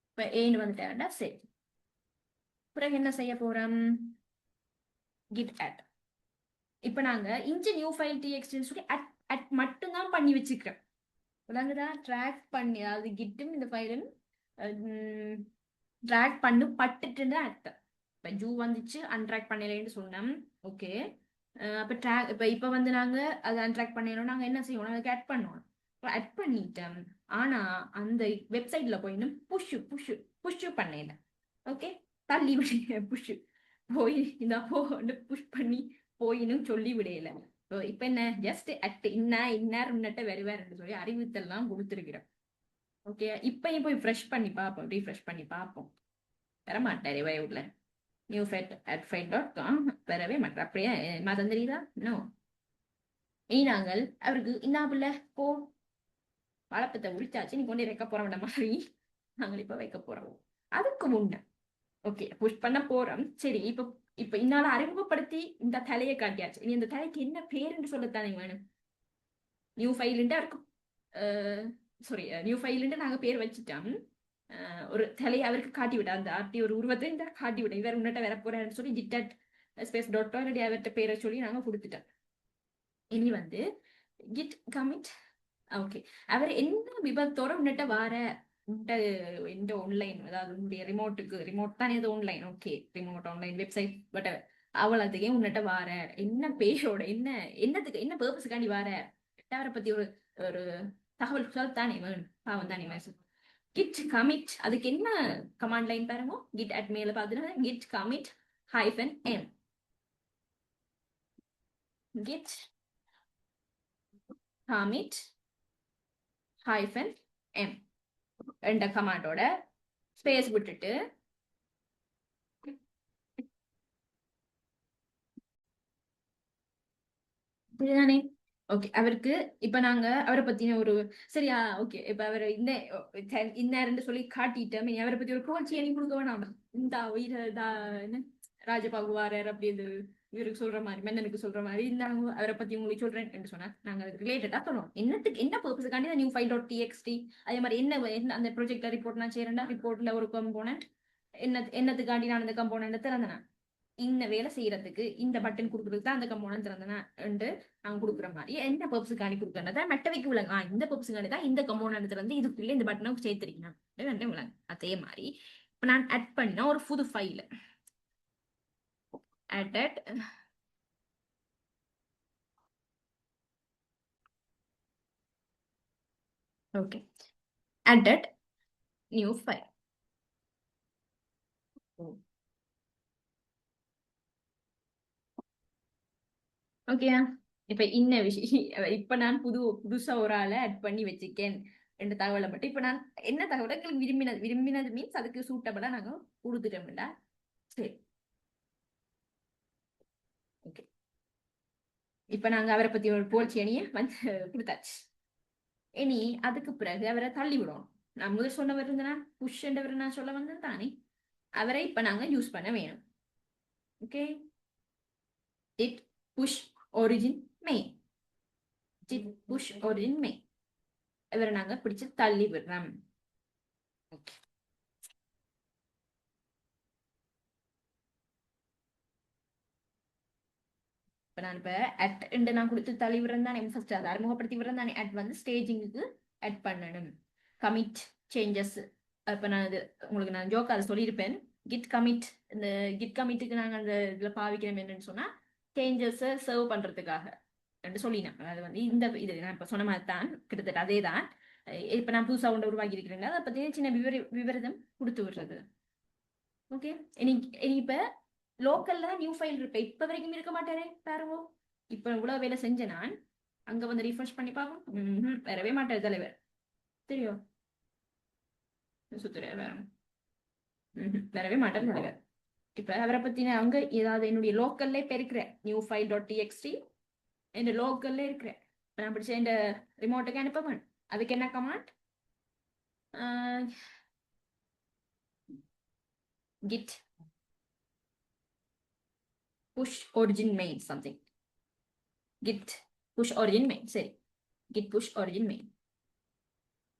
இப்ப ஏன்னு வந்துட்டா சரி. பிறகு என்ன செய்ய போறோம்? Git add. இப்ப நாங்க இன்ஜி நியூ ஃபைல் டிஎக்ஸ்டின்னு சொல்லி அட் மட்டும் தான் பண்ணி வச்சுக்கிறோம். விளங்குதா? ட்ராக் பண்ணி, அதாவது கிட்டும் இந்த ஃபைலும் ட்ராக் பண்ணு பட்டுட்டுன்னு அர்த்தம். இப்ப ஜூ வந்துச்சு அன்ட்ராக் பண்ணலன்னு சொன்னோம். ஓகே, அப்ப ட்ராக் இப்ப வந்து நாங்க அதை அன்ட்ராக் பண்ணணும், நாங்க என்ன செய்யணும்? அதுக்கு ஆட் பண்ணணும். ஆட் பண்ணிட்டோம், ஆனா அந்த வெப்சைட்ல போய் இன்னும் புஷ் பண்ணல. ஓகே, தள்ளி விட புஷ் போய் இந்த புஷ் பண்ணி போயினும் சொல்லி விடையில. இப்ப என்ன ஜஸ்ட் அட் இன்னார்ட்ட வருவாருன்னு சொல்லி அறிவித்தெல்லாம் கொடுத்துருக்கிறோம். ஓகே, இப்பயும் போய் ஃப்ரெஷ் பண்ணி பார்ப்போம், ரீஃப்ரெஷ் பண்ணி பார்ப்போம். வரமாட்டாரு வயவுல new fight at fight dot com வரவே மாட்டார். அப்படியே மாதம் தெரியுதா? நோ. நாங்கள் அவருக்கு இன்னாப்புல போ வளப்பத்தை உரிச்சாச்சு, நீ கொண்டு வைக்க போறோம் மாதிரி நாங்கள் இப்ப வைக்க போறோம். அதுக்கு முன்ன ஓகே புஷ் பண்ண போறோம். சரி, இப்ப இன்னால அறிமுகப்படுத்தி இந்த தலையை காட்டியாச்சு. நீ இந்த தலைக்கு என்ன பேருன்னு சொல்லத்தானே வேணும்? நியூ ஃபைலுண்டு அவருக்கு சாரி நியூ ஃபைலுண்டு நாங்க பேர் வச்சுட்டோம். ஒரு தலையை அவருக்கு காட்டி விட, அந்த ஆர்டி ஒரு உருவத்தை இந்த காட்டி விட, இவர் முன்னாட்ட வர போறாருன்னு சொல்லி ஜிட்டட் ஸ்பேஸ் டாட்டோ இல்லாட்டி அவர்கிட்ட பேரை சொல்லி நாங்க கொடுத்துட்டோம். இனி வந்து கிட் கமிட். ஓகே, அவர் என்ன விபத்தோட முன்னிட்ட வார இந்த ஆன்லைன், அதாவது உன்னுடைய ரிமோட் தானே அது online. Okay, remote online website but அவ்வளோத்துக்கே முன்னிட்ட வார என்ன பேரோட என்னத்துக்கு என்ன பர்பஸுக்காண்டி வார அவரை பத்தி ஒரு ஒரு தகவல் சொல்லித்தானே வேணும். பாவம் தானே மேசு. கிட் கமிட் அதுக்கு என்ன கமாண்ட் லைன் பாருங்க. கிட் அட் மேல பாத்துனா git commit hyphen M. Git commit hyphen M என்ற கமாண்டோட ஸ்பேஸ் விட்டுட்டு இதுதானே. ஓகே, அவருக்கு இப்ப நாங்க அவரை பத்தின ஒரு சரியா. ஓகே, இப்ப அவர் இன்னாருன்னு சொல்லி காட்டிட்டோம். அவரை பத்தி ஒரு கோச்சி எழுதி கொடுக்க வேணாம். இந்த என்ன ராஜபாகு வாரர் அப்படி இது இவருக்கு சொல்ற மாதிரி, மன்னனுக்கு சொல்ற மாதிரி இருந்தாங்க. அவரை பத்தி உங்களுக்கு சொல்றேன் என்று சொன்னா நாங்க அதுக்கு ரிலேட்டடா சொல்லுவோம். என்னத்துக்கு என்ன பர்பஸுக்காண்டி நியூ ஃபைல் டாட் டிஎக்ஸ்டி. அதே மாதிரி என்ன அந்த ப்ராஜெக்ட்ல ரிப்போர்ட் நான் செய்யறேன்டா, ரிப்போர்ட்ல ஒரு கம்போனன்ட் என்னத்துக்காண்டி நான் அந்த கம்போனன்ட் திறந்தேன், இந்த வேலை செய்யறதுக்கு இந்த பட்டன் கொடுக்குறதுக்கு தான் அந்த கம்போனன்ட் திறந்தேன் என்று நாங்க கொடுக்குற மாதிரி என்ன பர்பஸுக்காண்டி கொடுக்கறத மெட்டவைக்கு விளங்க. இந்த பர்பஸுக்காண்டி தான் இந்த கம்போனன்ட் திறந்து இதுக்குள்ள இந்த பட்டனை சேர்த்திருக்கீங்க விளங்க. அதே மாதிரி இப்ப நான் ஆட் பண்ண ஒரு புது file added okay added new file. ஓகேயா? இப்ப இன்ன விஷயம் இப்ப நான் புதுசா ஒரு ஆளை ஆட் பண்ணி வச்சிருக்கேன் என்ற தகவலை மட்டும் இப்ப நான் என்ன தகவலை விரும்பினது மீன்ஸ் அதுக்கு சூட்டபிளா நாங்க கொடுத்துட்டோம்டா. சரி, ஓகே. இப்ப நாங்க அவரை பத்தி ஒரு புகழ்ச்சி அணியை வந்து கொடுத்தாச்சு. இனி அதுக்கு பிறகு அவரை தள்ளி விடுவோம். நான் முதல் சொன்னவர் இருந்தா புஷ் என்றவர் நான் சொல்ல வந்தேன் தானே, அவரை இப்ப நாங்க யூஸ் பண்ண வேணும். Okay, git push origin main, git push origin main, இவரை நாங்க பிடிச்சு தள்ளி விடுறோம். ஓகே, இப்ப நான் இப்ப அட் என்று நான் கொடுத்து தள்ளி விடுறேன் தானே, ஃபர்ஸ்ட் அதை அறிமுகப்படுத்தி விடுறேன் தானே. அட் வந்து ஸ்டேஜிங்க்கு அட் பண்ணணும். கமிட் சேஞ்சஸ், இப்ப நான் இது உங்களுக்கு நான் ஜோக் அதை சொல்லியிருப்பேன். கிட் கமிட், இந்த கிட் கமிட்டுக்கு நாங்க அந்த இதுல பாவிக்கிறோம் என்னன்னு சொன்னா சேஞ்சஸ் சர்வ் பண்றதுக்காக என்று சொல்லினேன். அது வந்து இந்த இது நான் இப்ப சொன்ன மாதிரி தான், கிட்டத்தட்ட அதே தான். இப்ப நான் புதுசா ஒன்று உருவாக்கி இருக்கிறேன், அதை பத்தி சின்ன விவரம் கொடுத்து விடுறது. ஓகே, இனி இப்ப லோக்கல்ல தான் நியூ ஃபைல் இருப்பேன், இப்ப வரைக்கும் இருக்க மாட்டேனே பாருங்க. இப்ப இவ்வளவு வேலை செஞ்ச நான் அங்க வந்து ரீஃப்ரெஷ் பண்ணி பார்க்கணும், வரவே மாட்டாரு தலைவர், தெரியும் சுத்துற வேற வரவே மாட்டாரு தலைவர். இப்ப அவரை பத்தி நான் அங்க ஏதாவது என்னுடைய லோக்கல்ல இப்ப இருக்கிறேன், நியூ ஃபைல் டாட் டிஎக்ஸ்டி என் லோக்கல்ல இருக்கிறேன். நான் பிடிச்ச இந்த ரிமோட்டுக்கு அனுப்ப, அதுக்கு என்ன command, git push origin main something, git push origin main, சரி, git push origin main,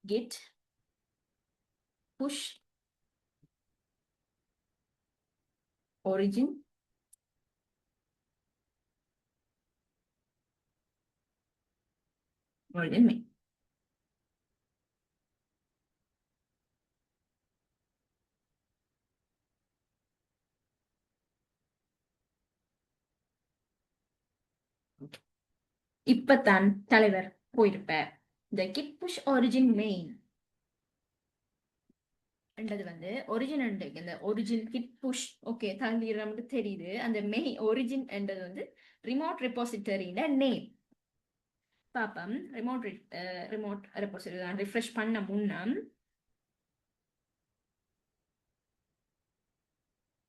git push origin main. இப்பதான் தலைவர் போயிருப்பார். இந்த git push origin main என்றது வந்து ஒரிஜின், இந்த ஒரிஜின் கிட் புஷ் ஓகே தள்ளி நமக்கு தெரியுது. அந்த மெயின் ஒரிஜின் என்றது வந்து ரிமோட் ரெபாசிட்டரியோட நேம். பாப்பம், ரிமோட் ரெபாசிட்டரி நான் ரிஃப்ரெஷ் பண்ண முன்னம்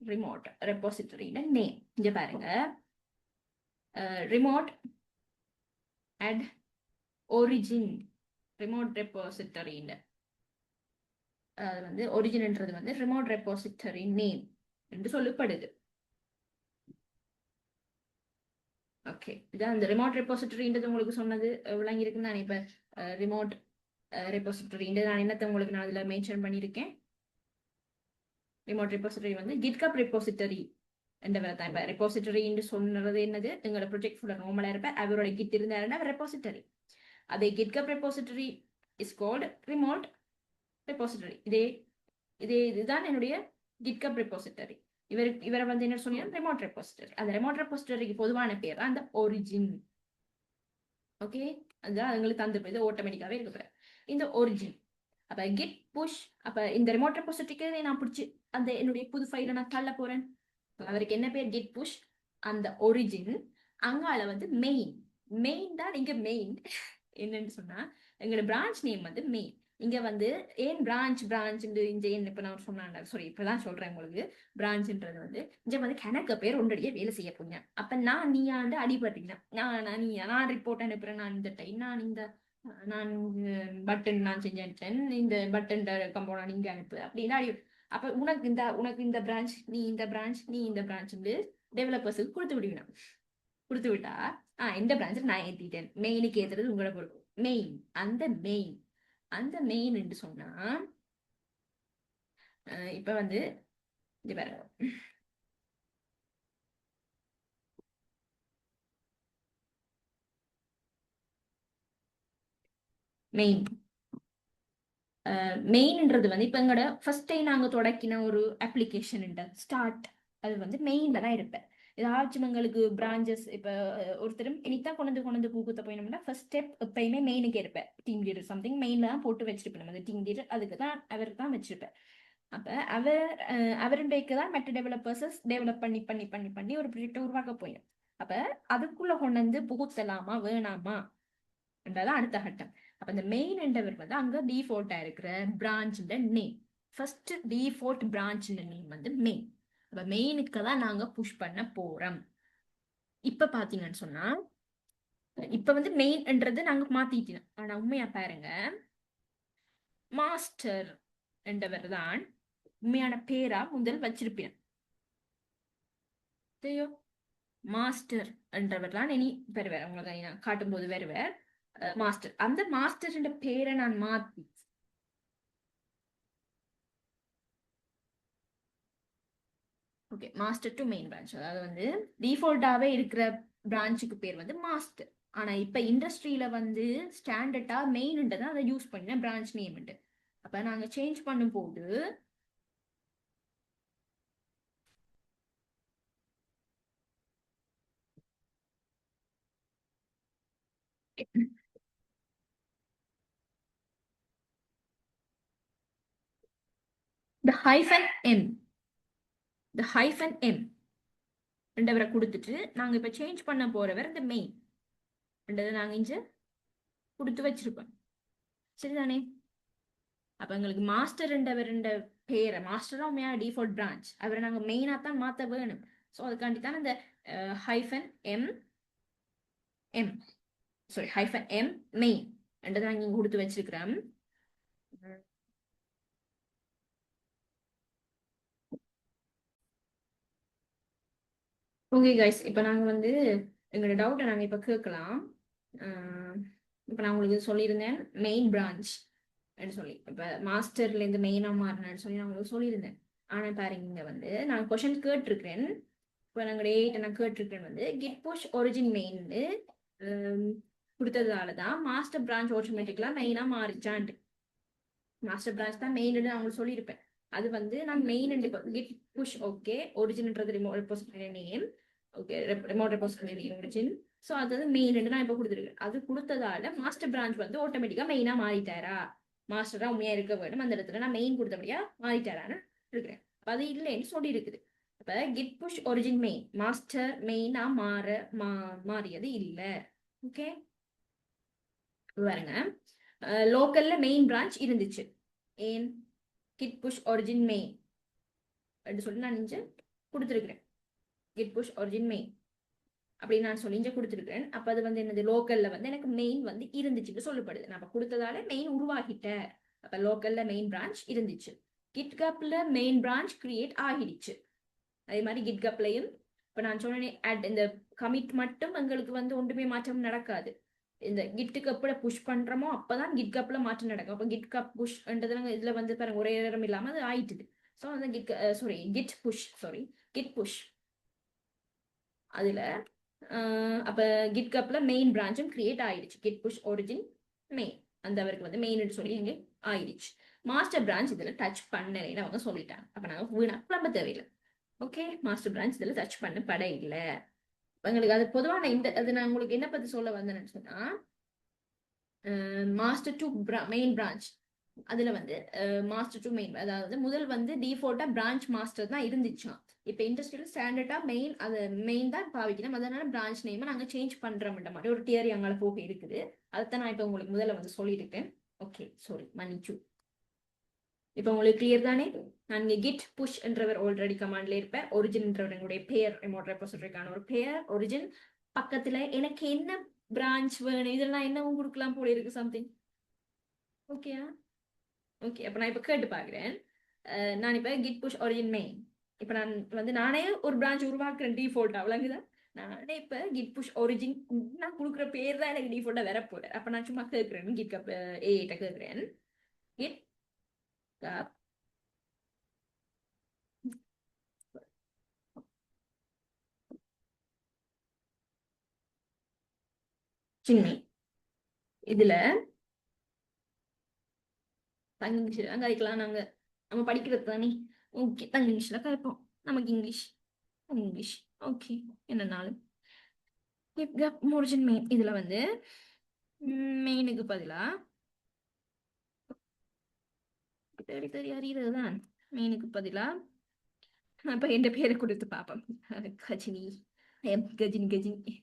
ரிமோட் ரெபாசிட்டரியோட நேம் இங்க பாருங்க, ரிமோட் அட் ஒரிஜின் ரிமோட் ரெபாசிட்டரியோட அது வந்து ஒரிஜின்ன்றது வந்து ரிமோட் ரெபாசிட்டரி நேம் என்று சொல்லப்படுது. ஓகே, இதான் இந்த ரிமோட் ரெபாசிட்டரின்றது உங்களுக்கு சொன்னது விளங்கி இருக்குன்னு நான் இப்ப ரிமோட் ரெபாசிட்டரின்றது நான் என்னத்தை உங்களுக்கு நான் அதுல மென்ஷன் பண்ணியிருக்கேன். ரிமோட் ரெபாசிட்டரி வந்து கிட்ஹப் ரெபாசிட்டரி என்றவர் தான். இப்ப ரெபாசிட்டரின்னு சொன்னது என்னது, எங்களோட ப்ரொஜெக்ட் ஃபுல்லா நார்மலா இருப்ப அவரோட கிட் இருந்தாருன்னா ரெபாசிட்டரி. அதே GitHub repository is called remote repository. இதுதான் என்னுடைய கிட்ஹப் ரெபாசிட்டரி. இவரை வந்து என்ன சொன்னீங்க, ரிமோட் ரெபாசிட்டரி. அந்த ரிமோட் ரெபாசிட்டரிக்கு பொதுவான பேர் தான் அந்த ஒரிஜின். ஓகே, அதுதான் எங்களுக்கு தந்து இது ஆட்டோமேட்டிக்காவே இருக்கு இந்த ஒரிஜின். அப்ப கிட் புஷ், அப்ப இந்த ரிமோட் ரெபாசிட்டரிக்கு நான் பிடிச்சி அந்த என்னுடைய புது ஃபைலை நான் தள்ள போறேன். அவருக்கு என்ன பேர், கிட் புஷ் அந்த ஒரிஜின். அங்கால வந்து மெயின் தான் இங்க மெயின். என்னன்னு சொன்னா எங்களோட பிரான்ச் நேம் வந்து மெயின். இங்க வந்து ஏன் பிரான்ச் இந்த இப்ப நான் சொன்னேன், சாரி இப்பதான் சொல்றேன் உங்களுக்கு. பிரான்ச்ன்றது வந்து இங்க வந்து கணக்கு பேர் ஒன்றடியே வேலை செய்ய போங்க. அப்ப நீ ஆண்டு அடிபட்டீங்கன்னா நான் ரிப்போர்ட் அனுப்புறேன், நான் இந்த டைம் நான் பட்டன் நான் செஞ்சேன், இந்த பட்டன் கம்பௌண்ட் நீங்க அனுப்பு அப்படின்னா அப்ப உனக்கு இந்த பிரான்ச், நீ இந்த பிரான்ச் டெவலப்பர்ஸுக்கு கொடுத்து விட்டா இந்த பிரான்ச் நான் ஏத்திட்டேன். மெயினுக்கு ஏத்துறது உங்களோட பொறுப்பு. மெயின் அந்த மெயின் என்று சொன்னா இப்ப வந்து இது பாருங்க, மெயின்ன்றது வந்து இப்ப எங்களோட ஃபர்ஸ்ட் டைம் நாங்க தொடக்கின ஒரு அப்ளிகேஷன் ஸ்டார்ட், அது வந்து மெயின்ல தான் இருப்பேன். ஏதாச்சும் எங்களுக்கு பிரான்ச்சஸ் இப்ப ஒருத்தரும் இனித்தான் கொண்டு கூகுத்த போயினோம்னா ஃபர்ஸ்ட் ஸ்டெப் எப்பயுமே மெயினுக்கு இருப்பேன். டீம் லீடர் சம்திங் மெயின்ல தான் போட்டு வச்சிருப்பேன். அந்த டீம் லீடர் அதுக்கு தான் அவருக்கு தான் வச்சிருப்பேன். அப்ப அவருடையக்கு தான் மற்ற டெவலப்பர்ஸ் டெவலப் பண்ணி ஒரு ப்ராஜெக்டை உருவாக்க போயிடும். அப்ப அதுக்குள்ள கொண்டு வந்து புகுத்தலாமா வேணாமா என்றதான் அடுத்த கட்டம். அப்ப இந்த மெயின் என்றவர் வந்து அங்க டிஃபால்ட்டா இருக்கிற branch name, first default branch name வந்து மெயின். அப்ப மெயினுக்கு தான் நாங்க புஷ் பண்ண போறோம். இப்ப பாத்தீங்கன்னு சொன்னா இப்ப வந்து மெயின்ன்றது நாங்க மாத்திட்டோம். ஆனா உண்மையா பாருங்க, மாஸ்டர் என்றவர் தான் உண்மையான பேரா முதல் வச்சிருப்பேன். ஐயோ, மாஸ்டர் என்றவர் தான் இனி வருவார். உங்களுக்கு நான் காட்டும் போது வருவார். மாஸ்டர், அந்த மாஸ்டர் என்ற பேரை நான் மாத்தி, okay, master to main branch. அதாவது வந்து டிஃபால்ட்டாவே இருக்கிற பிரான்ச்சுக்கு பேர் வந்து மாஸ்டர். ஆனா இப்ப இண்டஸ்ட்ரியில வந்து ஸ்டாண்டர்டா மெயின் தான் அதை யூஸ் பண்ண பிரான்ச் நேம். அப்ப நாங்க சேஞ்ச் பண்ணும் போது the hyphen m the hyphen m ரெண்டவரை கொடுத்துட்டு நாங்க இப்ப சேஞ்ச் பண்ண போறவர் இந்த மெயின் ரெண்டதை நாங்க இங்க கொடுத்து வச்சிருப்போம். சரிதானே? அப்ப எங்களுக்கு மாஸ்டர் ரெண்டவர் ரெண்ட பேரை, மாஸ்டரா உண்மையா டிஃபால்ட் பிரான்ச், அவரை நாங்க மெயினா தான் மாத்த வேணும். ஸோ அதுக்காண்டி தான் இந்த hyphen M M sorry hyphen M main ரெண்டதை நாங்க இங்க கொடுத்து வச்சிருக்கிறோம். ஓகே கைஸ், இப்போ நாங்கள் வந்து எங்களோட டவுட்டை நாங்கள் இப்போ கேட்கலாம். இப்போ நான் உங்களுக்கு சொல்லியிருந்தேன் மெயின் பிரான்ச் சொல்லி, இப்போ மாஸ்டர்லேருந்து மெயினாக மாறினேன்னு சொல்லி நான் உங்களுக்கு சொல்லியிருந்தேன். ஆனால் பாருங்க, இங்கே வந்து நான் கொஷின் கேட்டிருக்கிறேன். இப்போ நாங்கள் நான் கேட்டிருக்கேன் வந்து கிட் புஷ் ஒரிஜின் மெயின் கொடுத்ததால தான் மாஸ்டர் பிரான்ச் ஆட்டோமேட்டிக்கலாக மெயினாக மாறிச்சான்ட்டு. மாஸ்டர் பிரான்ச் தான் மெயின் நான் உங்களுக்கு சொல்லியிருப்பேன். அது வந்து நான் மெயின் கிட் புஷ் ஓகே, ஒரிஜின்ன்றது remote repository name, okay, remote repository origin. So அது வந்து மெயின் நான் இப்போ கொடுத்துருக்கேன். அது கொடுத்ததால மாஸ்டர் பிரான்ச் வந்து ஆட்டோமேட்டிக்கா மெயினா மாறிட்டாரா, மாஸ்டரா உண்மையா இருக்க வேணும், அந்த இடத்துல நான் மெயின் கொடுத்தபடியா மாறிட்டாரான்னு இருக்கிறேன். அது இல்லைன்னு சொல்லி இருக்குது. அப்ப git push origin main, master மெயினா மாறியது இல்லை. ஓகே, பாருங்க, லோக்கல்ல மெயின் பிரான்ச் இருந்துச்சு. ஏன் கிட் புஷ் ஒரிஜின் மெயின் அப்படின்னு சொல்லி நான் இங்க கொடுத்துருக்கிறேன். கிட் புஷ் ஒரிஜின் மெயின் அப்படின்னு நான் சொல்லி இங்க கொடுத்துருக்கிறேன். அப்ப அது வந்து என்னது, லோக்கல்ல வந்து எனக்கு மெயின் வந்து இருந்துச்சுன்னு சொல்லப்படுது. நான் கொடுத்ததால மெயின் உருவாகிட்ட. அப்ப லோக்கல்ல மெயின் பிரான்ச் இருந்துச்சு. கிட்கப்ல மெயின் பிரான்ச் கிரியேட் ஆகிடுச்சு. அதே மாதிரி கிட்கப்லையும் இப்ப நான் சொன்னேன், இந்த கமிட் மட்டும் எங்களுக்கு வந்து ஒன்றுமே மாற்றம் நடக்காது. இந்த கிட்டுக்கு எப்பட புஷ் பண்றோமோ அப்பதான் கிட்கப்ல மாற்றம் நடக்கும். அப்ப கிட்கப் புஷ் இதுல வந்து பாருங்க ஒரே நேரம் இல்லாம அது ஆயிட்டுது. ஸோ அந்த கிட் புஷ் அதுல அப்ப கிட்கப்ல மெயின் பிரான்ச்சும் கிரியேட் ஆயிடுச்சு. கிட் புஷ் ஒரிஜின் மெயின் அந்த அவருக்கு வந்து மெயின் சொல்லி எங்க ஆயிடுச்சு. மாஸ்டர் பிரான்ச் இதுல டச் பண்ணலைன்னு அவங்க சொல்லிட்டாங்க. அப்ப நாங்க வீணா குழம்ப தேவையில்லை. ஓகே, மாஸ்டர் பிரான்ச் இதுல டச் பண்ண பட இல்லை. எங்களுக்கு அது பொதுவான இந்த அது நான் உங்களுக்கு என்ன பத்தி சொல்ல வந்தேன்னு சொன்னா, மாஸ்டர் டு மெயின் பிரான்ச் அதுல வந்து மாஸ்டர் டு மெயின், அதாவது முதல் வந்து டிஃபால்ட்டா பிரான்ச் மாஸ்டர் தான் இருந்துச்சாம். இப்ப இண்டஸ்ட்ரியல் ஸ்டாண்டர்டா மெயின், அது மெயின் தான் பாவிக்கணும். அதனால பிரான்ச் நேம் நாங்க சேஞ்ச் பண்றோம் மாதிரி ஒரு தியரி அங்கே போக இருக்குது. அதைத்தான் நான் இப்ப உங்களுக்கு முதல்ல வந்து சொல்லியிருக்கேன். ஓகே, சாரி, மன்னிச்சு. இப்ப உங்களுக்கு கிளியர் தானே? நான் இங்க கிட் புஷ் என்றவர் ஆல்ரெடி கமாண்ட்ல இருப்பேன். ஒரிஜின் என்றவர் என்னுடைய பெயர், ரிமோட் ரெபாசிட்டரிக்கான ஒரு பெயர் ஒரிஜின். பக்கத்துல எனக்கு என்ன பிரான்ச் வேணும், இதெல்லாம் என்னவும் கொடுக்கலாம் போல இருக்கு சம்திங். ஓகேயா? ஓகே, அப்ப நான் இப்ப கேட்டு பாக்குறேன். நான் இப்ப கிட் புஷ் ஒரிஜின் மெயின், இப்ப நான் வந்து நானே ஒரு பிரான்ச் உருவாக்குறேன் டிஃபால்ட், அவ்வளவுதான். நானே இப்ப கிட் புஷ் ஒரிஜின் நான் கொடுக்குற பேர் தான் எனக்கு டிஃபால்ட்டா வர போல. அப்ப நான் சும்மா கேட்கிறேன், கிட் கப் ஏட்ட கேட்கிறேன், கிட் கப் சின்னி. இதுல தங்க இங்கிலீஷ் தான் கதைக்கலாம். நம்ம படிக்கிறது தானே. ஓகே, தங்க இங்கிலீஷ்ல கதைப்போம். நமக்கு இங்கிலீஷ் இங்கிலீஷ் ஓகே. என்னன்னாலும் ஒரிஜின் மெயின் இதுல வந்து மெயினுக்கு பதிலா தேடி தேடி அறியறதுதான். மெயினுக்கு பதிலா இப்ப என் பேரை கொடுத்து பார்ப்போம். கஜினி, கஜினி கஜினி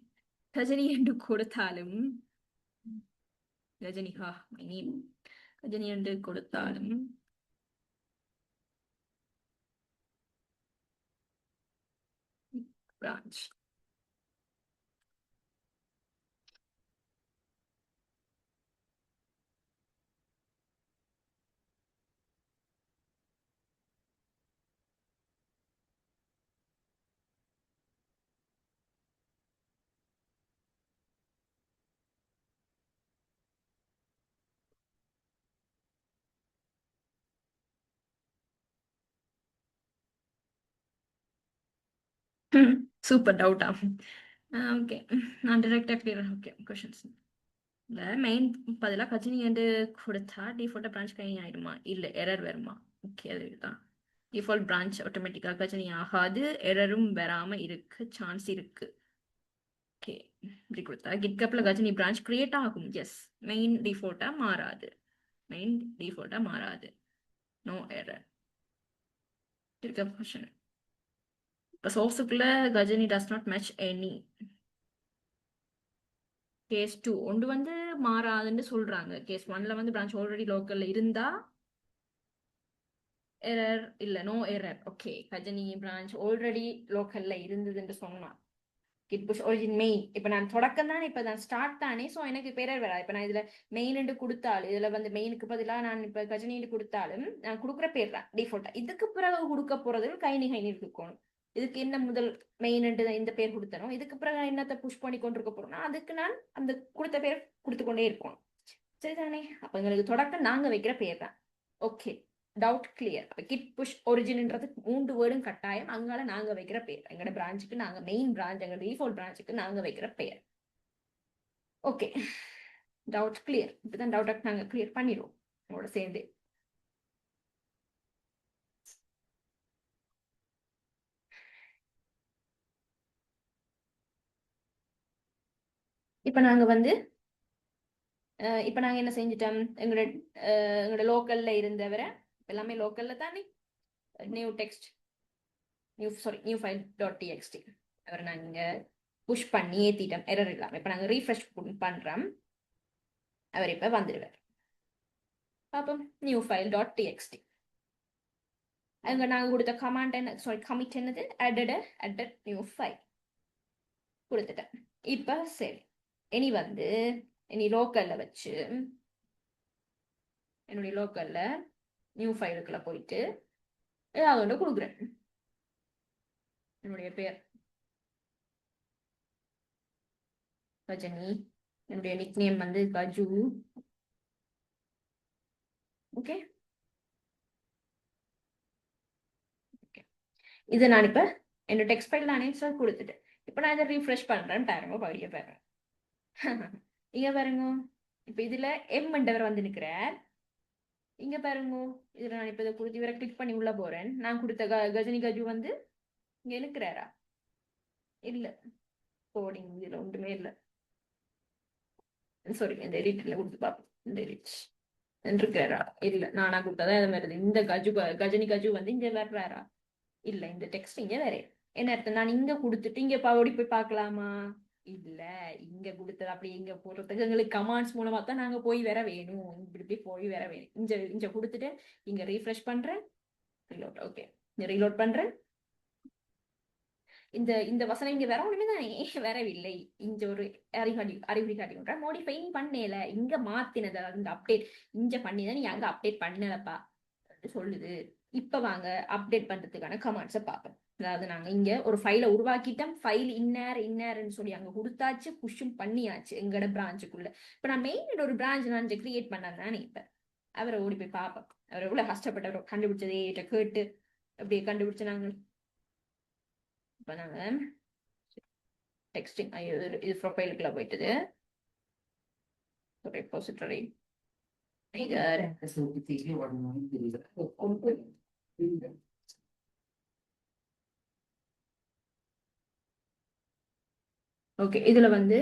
கஜினி என்று கொடுத்தாலும், ரஜினிகா மை நேம், கஜினி என்று கொடுத்தாலும் பிரான்ச் சூப்பர் டவுட்டா. ஓகே, நான் டிரெக்டா கிளியர். ஓகே, கொஷின்ஸ் இல்ல மெயின் பதிலாக கஜினி என்று கொடுத்தா டிஃபால்ட்டாக பிரான்ச் கை ஆயிடுமா? இல்லை, எரர் வருமா? ஓகே, அதுதான் டிஃபால்ட் பிரான்ச் ஆட்டோமேட்டிக்காக கஜினி ஆகாது, எரரும் வராமல் இருக்கு சான்ஸ் இருக்கு. ஓகே, இப்படி கொடுத்தா கிட்கப்பில் கஜினி பிரான்ச் கிரியேட் ஆகும். எஸ், மெயின் டிஃபால்ட்டாக மாறாது. மெயின் டிஃபால்ட்டாக மாறாது. No error. இருக்க கொஷன் இப்போ சோர்ஸுக்குள்ள கஜினி does not match any. Case 2 ஒன்று வந்து மாறாதுன்னு சொல்றாங்க. கேஸ் 1ல வந்து பிரான்ச் ஆல்ரெடி லோக்கல்ல இருந்தா எரர் இல்ல, நோ எரர். ஓகே, கஜினி பிரான்ச் ஆல்ரெடி லோக்கல்ல இருந்ததுன்னு சொன்னா கிட் புஷ் ஒரிஜின் மெயின். இப்ப நான் தொடக்கம் தானே, இப்ப நான் ஸ்டார்ட் தானே, சோ எனக்கு இப்ப எரர் வராது. இப்ப நான் இதுல மெயின் கொடுத்தாலும், இதுல வந்து மெயினுக்கு பதிலாக நான் இப்ப கஜினி கொடுத்தாலும் நான் கொடுக்குற பேர் தான் டிஃபால்ட்டா. இதுக்கு பிறகு கொடுக்க போறது கைனி கைனி இருக்கணும். இதுக்கு என்ன முதல் மெயின் இந்த பேர் கொடுத்தனும், இதுக்கு பிறகு என்னத்தை புஷ் பண்ணி கொண்டிருக்க போறோம்னா அதுக்கு நான் அந்த கொடுத்த பேர் கொடுத்து கொண்டே இருக்கணும். சரிதானே? அப்ப எங்களுக்கு தொடக்கம் நாங்க வைக்கிற பேர் தான். Okay, doubt clear. அப்ப கிட் புஷ் ஒரிஜின்ன்றது 3 வேர்டும் கட்டாயம். அங்கால நாங்க வைக்கிற பேர், எங்களோட பிரான்ச்சுக்கு நாங்க மெயின் பிரான்ச், எங்க டிஃபால்ட் பிரான்ச்சுக்கு நாங்க வைக்கிற பேர். Okay, doubt clear. இப்பதான் டவுட் நாங்க கிளியர் பண்ணிடுவோம் உங்களோட சேர்ந்து. இப்ப நாங்க வந்து இப்ப நாங்க என்ன செஞ்சிட்டோம், எங்களோட லோக்கல்ல இருந்தவரை எல்லாமே லோக்கல்ல தானே, new text new file dot TXT அவரை நாங்க புஷ் பண்ணி ஏத்திட்டோம் எரர் இல்லாம. இப்ப நாங்க ரீஃப்ரெஷ் பண்றோம், அவர் இப்ப வந்துடுவார். பாப்போம், நியூ ஃபைல் டாட் டிஎக்ஸ்டி. அங்க நாங்க கொடுத்த கமாண்ட் என்ன, சாரி கமிட் என்னது, added நியூ ஃபைல் கொடுத்துட்டேன். இப்ப சரி, இனி வந்து இனி லோக்கல்ல வச்சு என்னுடைய லோக்கல்ல நியூ ஃபைலுக்குள்ள போயிட்டு ஏதாவது ஒன்று கொடுக்குறேன். என்னுடைய பேர் ரஜினி, என்னுடைய நிக் நேம் வந்து கஜு. ஓகே, இதை நான் இப்ப என்னோட டெக்ஸ்ட் ஃபைல் நானே சார் கொடுத்துட்டேன். இப்ப நான் இதை ரீஃப்ரெஷ் பண்றேன். பாருங்க, படிய பாருங்க. இங்க பாருங்க, இப்ப இதுல எம் என்றவர் வந்து நிக்கிறார். இங்க பாருங்க, இதுல நான் இப்ப இதை கொடுத்து இவரை கிளிக் பண்ணி உள்ள போறேன். நான் கொடுத்த கஜினி கஜு வந்து இங்க இருக்கிறாரா? இல்ல, கோடிங் இதுல ஒன்றுமே இல்ல. சாரி, இந்த எடிட்ல கொடுத்து பார்ப்போம். இந்த எடிட் இருக்கிறாரா? இல்ல, நானா கொடுத்ததான் இது மாதிரி. இந்த கஜினி கஜு வந்து இங்க வர்றாரா? இல்ல, இந்த டெக்ஸ்ட் இங்க வேற. என்ன அர்த்தம், நான் இங்க கொடுத்துட்டு இங்க ஓடி போய் பார்க்கலாமா? இல்ல, இங்க கொடுத்தது அப்படி இங்க போடுறதுக்கு எங்களுக்கு கமாண்ட்ஸ் மூலமா தான் நாங்க போய் வேற வேணும். இப்படி போய் வேற வேணும். இங்க இங்க கொடுத்துட்டு இங்க ரீஃப்ரெஷ் பண்றேன், ரீலோட். ஓகே, ரீலோட் பண்றேன். இந்த இந்த வசனம் இங்க வேற ஒண்ணுமே தானே வரவில்லை. இங்க ஒரு அறிகுறி காட்டி மோடிஃபை பண்ணல, இங்க மாத்தினது அந்த அப்டேட் இங்க பண்ணிதான், நீ அங்க அப்டேட் பண்ணலப்பா சொல்லுது. இப்ப வாங்க அப்டேட் பண்றதுக்கான கமாண்ட்ஸை பார்ப்போம். அதாவது நாங்க இங்க ஒரு ஃபைலை உருவாக்கிட்டோம், ஃபைல் இன்னாருன்னு சொல்லி அங்க கொடுத்தாச்சு, புஷும் பண்ணியாச்சு எங்கட பிரான்ச்சுக்குள்ள. இப்ப நான் மெயின் ஒரு பிரான்ச் நான் கிரியேட் பண்ணாதானே. இப்ப அவரை ஓடி போய் பார்ப்போம். அவர் எவ்வளவு கஷ்டப்பட்டவர் கண்டுபிடிச்சதே கேட்டு அப்படியே கண்டுபிடிச்ச நாங்க. இப்ப நாங்க டெக்ஸ்டிங் இது ப்ரொஃபைலுக்குள்ள போயிட்டது, ரெப்போசிட்டரி. ஓகே, இதுல வந்து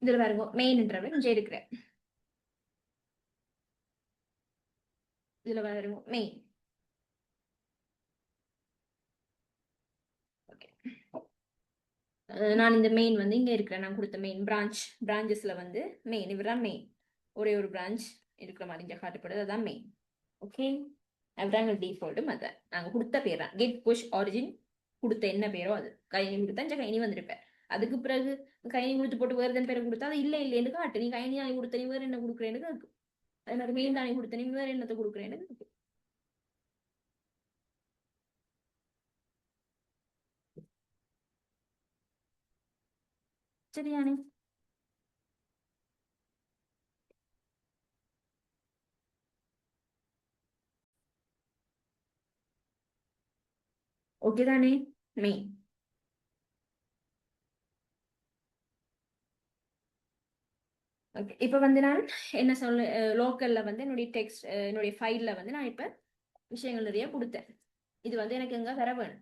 இதுல பாருங்க, மெயின்ன்றவர் இங்க இருக்கிற. இதுல பாருங்க மெயின். நான் இந்த மெயின் வந்து இங்க இருக்கிறேன். நான் கொடுத்த மெயின் பிரான்ச்சஸ்ல வந்து மெயின் இவர்தான் மெயின். ஒரே ஒரு பிரான்ச் இருக்கிற மாதிரி இங்க காட்டப்படுது, அதான் மெயின். ஓகே, அதுதான் டிஃபால்ட்டும். அதான் நாங்க கொடுத்த பேர் தான் கெட் புஷ் ஒரிஜின். கொடுத்த என்ன பேரோ அது கைனி கொடுத்தா இந்த கைனி வந்திருப்பேன். அதுக்கு பிறகு கைனி கொடுத்து போட்டு வேறு எதன் பேரை கொடுத்தா அது இல்லை இல்லைன்னு காட்டு. நீ கைனி தானே கொடுத்த, நீ வேறு என்ன கொடுக்குறேன்னு இருக்கு. அது மாதிரி மெயின் தானே கொடுத்த, நீ வேறு என்னத்தை கொடுக்குறேன்னு இருக்கு. சரியானே? ஓகே தானே? மெயின். ஓகே, இப்போ வந்து நான் என்ன சொல்ல, லோக்கல்ல வந்து என்னுடைய டெக்ஸ்ட், என்னுடைய ஃபைல்ல வந்து நான் இப்போ விஷயங்கள் நிறைய கொடுத்தேன். இது வந்து எனக்கு எங்க வர வேணும்.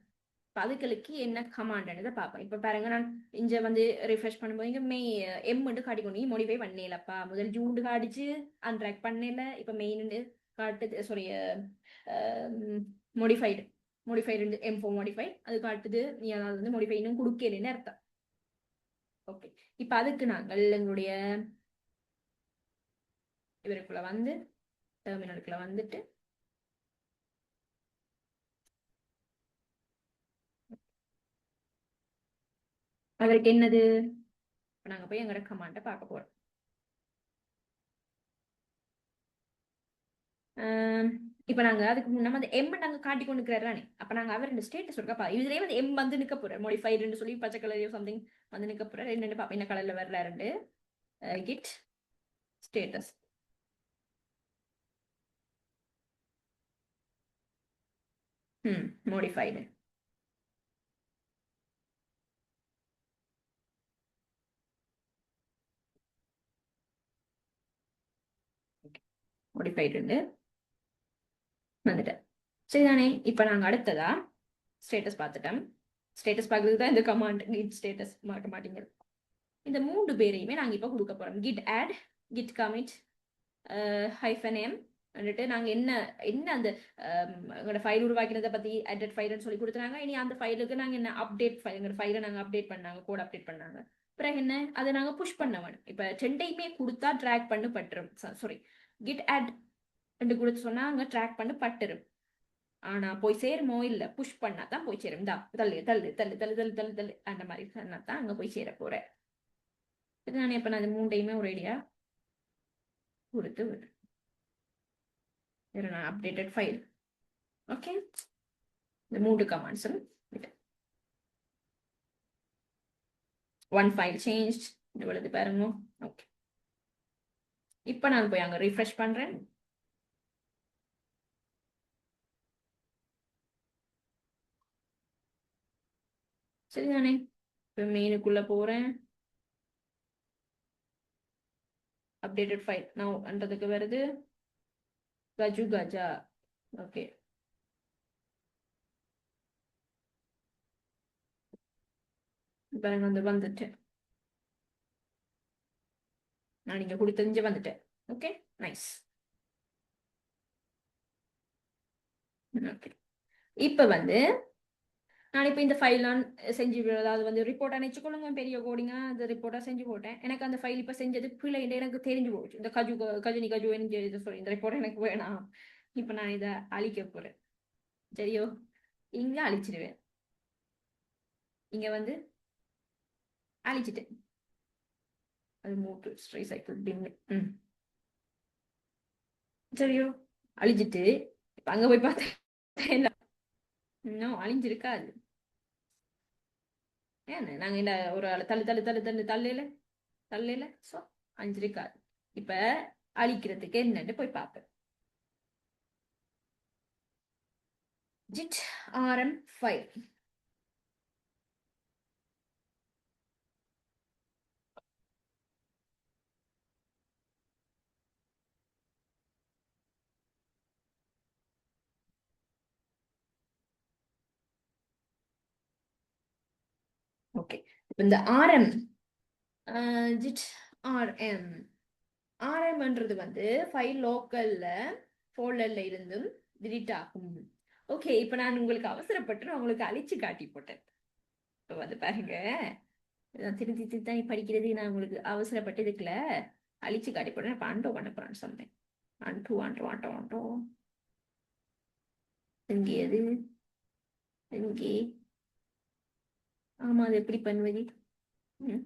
இப்போ அதுகளுக்கு என்ன கமாண்ட்ன்றதை பார்ப்பேன். இப்போ பாருங்க, நான் இங்க வந்து ரிஃப்ரெஷ் பண்ணும்போது இங்கே மெய் எம் காட்டிக்கொண்டு மோடிஃபை பண்ணலப்பா. முதல் ஜூன் காடிச்சு அன்ட்ராக் பண்ணல. இப்போ மெயின் காட்டுது, sorry, modified modified M4 modify அது காட்டுது. நீ அதாவது வந்து மோடிஃபை இன்னும் கொடுக்கலன்னு அர்த்தம். ஓகே, இப்போ அதுக்கு நாங்கள் எங்களுடைய இவருக்குள்ள வந்து டெர்மினலுக்குள்ள வந்துட்டு அதற்கு என்னது, நாங்க போய் எங்களோட கமாண்ட பார்க்க போறோம். இப்ப நாங்க அதுக்கு முன்னாடி அந்த எம் நாங்க காட்டி கொண்டு இருக்கிறானே, அப்ப நாங்க அவர் ரெண்டு ஸ்டேட்டஸ் இருக்கா இதுலயே வந்து எம் வந்து நிக்க போற மோடிஃபைடுன்னு சொல்லி பச்சை கலரையோ சம்திங் வந்து நிக்க போற. ரெண்டு பாப்பா என்ன கலர்ல வரல ரெண்டு கிட் ஸ்டேட்டஸ். மோடிஃபைடு. மோடிஃபைடு வந்துட்டேன். சரிதானே? இப்ப நாங்க அடுத்ததா ஸ்டேட்டஸ் பார்த்துட்டோம். ஸ்டேட்டஸ் பார்க்கறதுக்கு தான் இந்த கமாண்ட் கிட் ஸ்டேட்டஸ் மாட்ட மாட்டீங்க. இந்த மூன்று பேரையுமே நாங்க இப்ப கொடுக்க போறோம். Git add, git commit, -m வந்துட்டு நாங்க என்ன என்ன அந்த எங்களோட ஃபைல் உருவாக்கினதை பத்தி அட்டட் ஃபைல்னு சொல்லி கொடுத்துறாங்க. இனி அந்த ஃபைலுக்கு நாங்க என்ன அப்டேட் ஃபைல், எங்களோட ஃபைலை நாங்க அப்டேட் பண்ணாங்க, கோட் அப்டேட் பண்ணாங்க. பிறகு என்ன, அதை நாங்க புஷ் பண்ண வேணும். இப்ப ரெண்டையுமே கொடுத்தா ட்ராக் பண்ணு பட்டுரும். சாரி, கிட் ஆட் ரெண்டு கொடுத்து சொன்னா அங்க ட்ராக் பண்ணு பட்டுரும். ஆனா போய் சேருமோ இல்ல, புஷ் பண்ணா தான் போய் சேரும். தா தள்ளு தள்ளு தள்ளு தள்ளு தள்ளு தள்ளு தள்ளு அந்த மாதிரி சொன்னா தான் அங்க போய் சேர போறேன். நான் இப்ப நான் மூண்டையுமே ஒரு ஐடியா கொடுத்து நான் அப்டேட்டட் ஃபைல். ஓகே, இந்த மூன்று கமாண்ட்ஸும் ஒன் ஃபைல் சேஞ்ச் இவ்வளவு பாருங்க. ஓகே, இப்ப நான் போய் அங்க ரிஃப்ரெஷ் பண்றேன். சரிதானே? இப்ப மெயினுக்குள்ள போறேன். அப்டேட்டட் ஃபைல் நான் பண்றதுக்கு வருது கஜு கஜா. ஓகே, பாருங்க வந்து வந்துட்டு நான் இங்க கொடுத்தறிஞ்சு வந்துட்டேன். Okay, nice. ஓகே, இப்ப வந்து நான் இப்ப இந்த ஃபைல் நான் செஞ்சு, அதாவது வந்து ரிப்போர்ட்டா நினைச்சுக்கொள்ளுங்க, பெரிய கோடிங்கா அந்த ரிப்போர்ட்டா செஞ்சு போட்டேன். எனக்கு அந்த ஃபைல் இப்ப செஞ்சது பிள்ளை எனக்கு தெரிஞ்சு போச்சு. இந்த கஜினி கஜு சொல்லி இந்த ரிப்போர்ட் எனக்கு வேணாம். இப்ப நான் இதை அழிக்க போறேன். சரியோ? இங்க அழிச்சிடுவேன். இங்க வந்து அழிச்சிட்டேன். அது மூவ் டு ஸ்ட்ரை சைக்கிள் பின். சரியோ? அழிச்சிட்டு இப்ப அங்க போய் பார்த்தேன் இன்னும் அழிஞ்சிருக்காது. ஏன்னு நாங்க இந்த ஒரு தள்ளு தள்ளு தள்ளு தள்ளு தள்ளையில தள்ளையில சோ அழிஞ்சிருக்காது. இப்ப அழிக்கிறதுக்கு என்னன்னு போய் பார்ப்பேன். git rm file. ஓகே, இந்த rm git rm rmன்றது வந்து ஃபைல் லோக்கல்ல ஃபோல்டர்ல இருந்தும் delete ஆகும். ஓகே, இப்ப நான் உங்களுக்கு அவசரப்பட்டு நான் உங்களுக்கு அழிச்சு காட்டி போட்டேன். இப்போ வந்து பாருங்க, திருத்தி திருத்தி படிக்கிறது நான் உங்களுக்கு அவசரப்பட்டு இதுக்குல அழிச்சு காட்டி போட்டேன். அண்டோ பண்ண போறான்னு சொன்னேன். அண்டோ அண்டோ அண்டோ அண்டோ எங்கே அது, எங்கே? ஆமா, அது எப்படி பண்ணுவது? ம்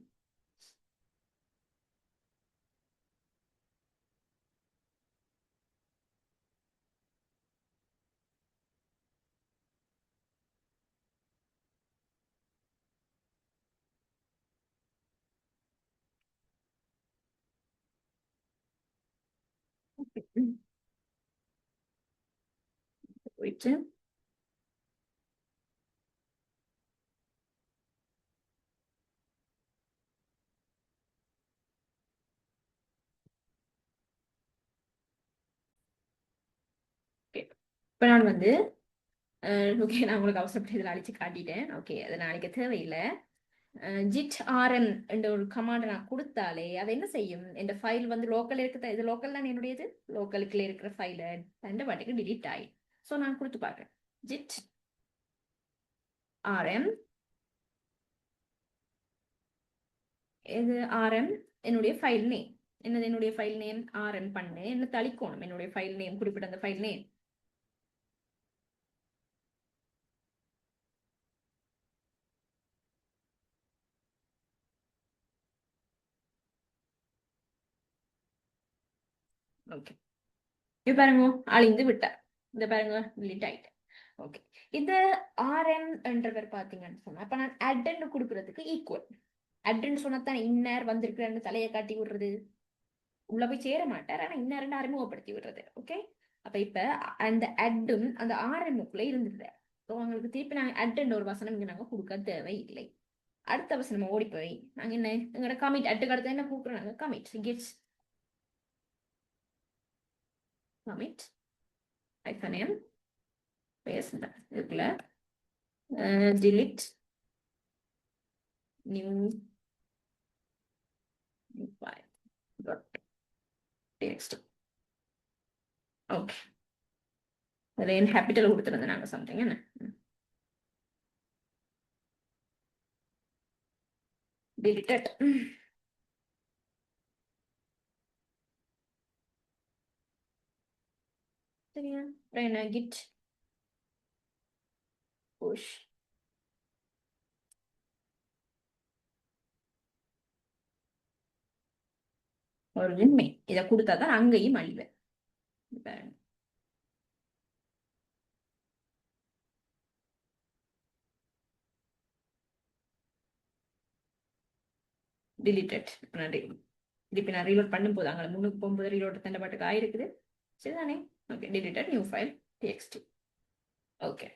ம். போயிட்டு இப்போ நான் வந்து ஓகே, நான் உங்களுக்கு அவசரப்பட்டு இதில் அழிச்சு காட்டிட்டேன். ஓகே, அது நாளைக்கு தேவையில்லை. ஜிட் ஆர்எம் என்ற ஒரு கமாண்டை நான் கொடுத்தாலே அது என்ன செய்யும்? இந்த ஃபைல் வந்து லோக்கல் இருக்குது, இது லோக்கல் தான் என்னுடையது, லோக்கலுக்குள்ள இருக்கிற ஃபைலை ரெண்டு பாட்டுக்கு டிலீட் ஆயிடும். ஸோ நான் கொடுத்து பார்க்குறேன். ஜிட் ஆர்எம், இது ஆர்எம் என்னுடைய ஃபைல் நேம். என்னது என்னுடைய ஃபைல் நேம்? ஆர்எம் பண்ணு என்ன தளிக்கணும் என்னுடைய ஃபைல் நேம், குறிப்பிட்ட அந்த ஃபைல் நேம். ஓகே, இது பாருங்க அழிந்து விட்டார். இந்த பாருங்க டிலீட் ஆயிட்டு. ஓகே, இந்த ஆர்எம் என்றவர் பாத்தீங்கன்னு சொன்னா அப்ப நான் அட்ன்னு கொடுக்கறதுக்கு ஈக்குவல். அட்ன்னு சொன்னதான் இன்னர் வந்திருக்கிறன்னு தலையை காட்டி விடுறது, உள்ள போய் சேர மாட்டார், ஆனா இன்னர்ன்னு அறிமுகப்படுத்தி விடுறது. ஓகே, அப்ப இப்ப அந்த அட்டும் அந்த ஆர்எம்முக்குள்ள இருந்துருது. ஸோ உங்களுக்கு திருப்பி நாங்க அட்ன்ற ஒரு வசனம் இங்க நாங்க கொடுக்க தேவையில்லை. அடுத்த வசனம் ஓடி போய் நாங்க என்ன எங்களோட கமிட் அட்டுக்கு அடுத்து என்ன கொடுக்குறோம்? நாங்க கமிட் கெட்ஸ் கமிட் ஐஃபனேம் பேசுங்க இதுக்குள்ள delete new file dot txt. Okay, அதில் என் கேபிட்டல் கொடுத்துருந்தேன் நாங்கள் சம்திங் என்ன deleted. சரியா? அப்புறம் என்ன git push origin main. இதை கொடுத்தா தான் அங்கேயும் அழிவேன். deleted. திருப்பி நான் ரீலோட் பண்ணும் போது அங்கே முன்னுக்கு போகும்போது ரீலோட் தண்டை பாட்டுக்கு ஆயிருக்குது. சரிதானே? Okay, deleted new file txt. Okay,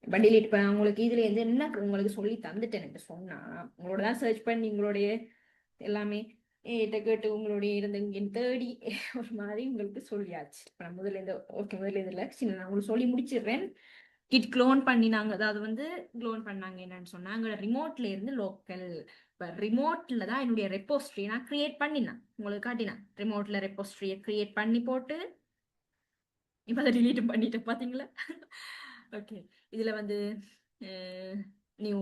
இப்போ டிலீட் பண்ண உங்களுக்கு இதுல இருந்து என்ன உங்களுக்கு சொல்லி தந்துட்டேன் என்று சொன்னா, உங்களோட தான் சர்ச் பண்ணி உங்களுடைய எல்லாமே ஏட்ட கேட்டு உங்களுடைய இருந்து இங்கே தேடி ஒரு மாதிரி உங்களுக்கு சொல்லியாச்சு. இப்போ நான் முதல்ல இந்த ஓகே முதல்ல இதில் சின்ன நான் உங்களுக்கு சொல்லி முடிச்சிடுறேன். கிட் க்ளோன் பண்ணினாங்க, அதாவது வந்து க்ளோன் பண்ணாங்க என்னன்னு சொன்னாங்க ரிமோட்ல இருந்து லோக்கல். இப்போ ரிமோட்ல தான் என்னுடைய ரெப்போஸ்ட்ரி நான் கிரியேட் பண்ணினேன், உங்களுக்கு காட்டினேன். ரிமோட்ல ரெப்போஸ்ட்ரியை கிரியேட் பண்ணி போட்டு இப்போ அதை டிலீட்டும் பண்ணிட்டேன் பார்த்தீங்களா? ஓகே, இதில் வந்து நியூ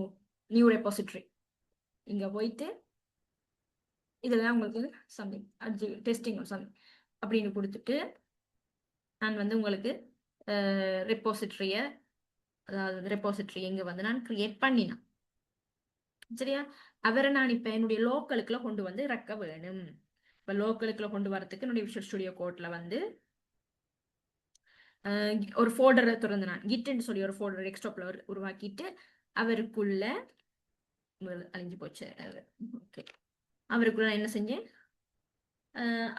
நியூ ரெப்போசிட்ரி இங்கே போயிட்டு இதெல்லாம் உங்களுக்கு சம்திங் அது டெஸ்டிங் சம்திங் அப்படின்னு கொடுத்துட்டு நான் வந்து உங்களுக்கு ரெப்போசிட்ரியை, அதாவது ரெப்போசிட்ரி இங்கே வந்து நான் கிரியேட் பண்ணினேன். சரியா? அவரை நான் இப்போ என்னுடைய லோக்கலுக்குள்ள கொண்டு வந்து இறக்க வேணும். இப்போ லோக்கலுக்குள்ள கொண்டு வரதுக்கு என்னுடைய விஷுவல் ஸ்டுடியோ கோட்ல வந்து ஒரு ஃபோல்டரை திறந்து நான் கிட்ன்னு சொல்லி ஒரு ஃபோல்டர் டெஸ்க்டாப்ல உருவாக்கிட்டு அவருக்குள்ள அழிஞ்சு போச்சு. ஓகே, அவருக்குள்ள நான் என்ன செஞ்சேன்,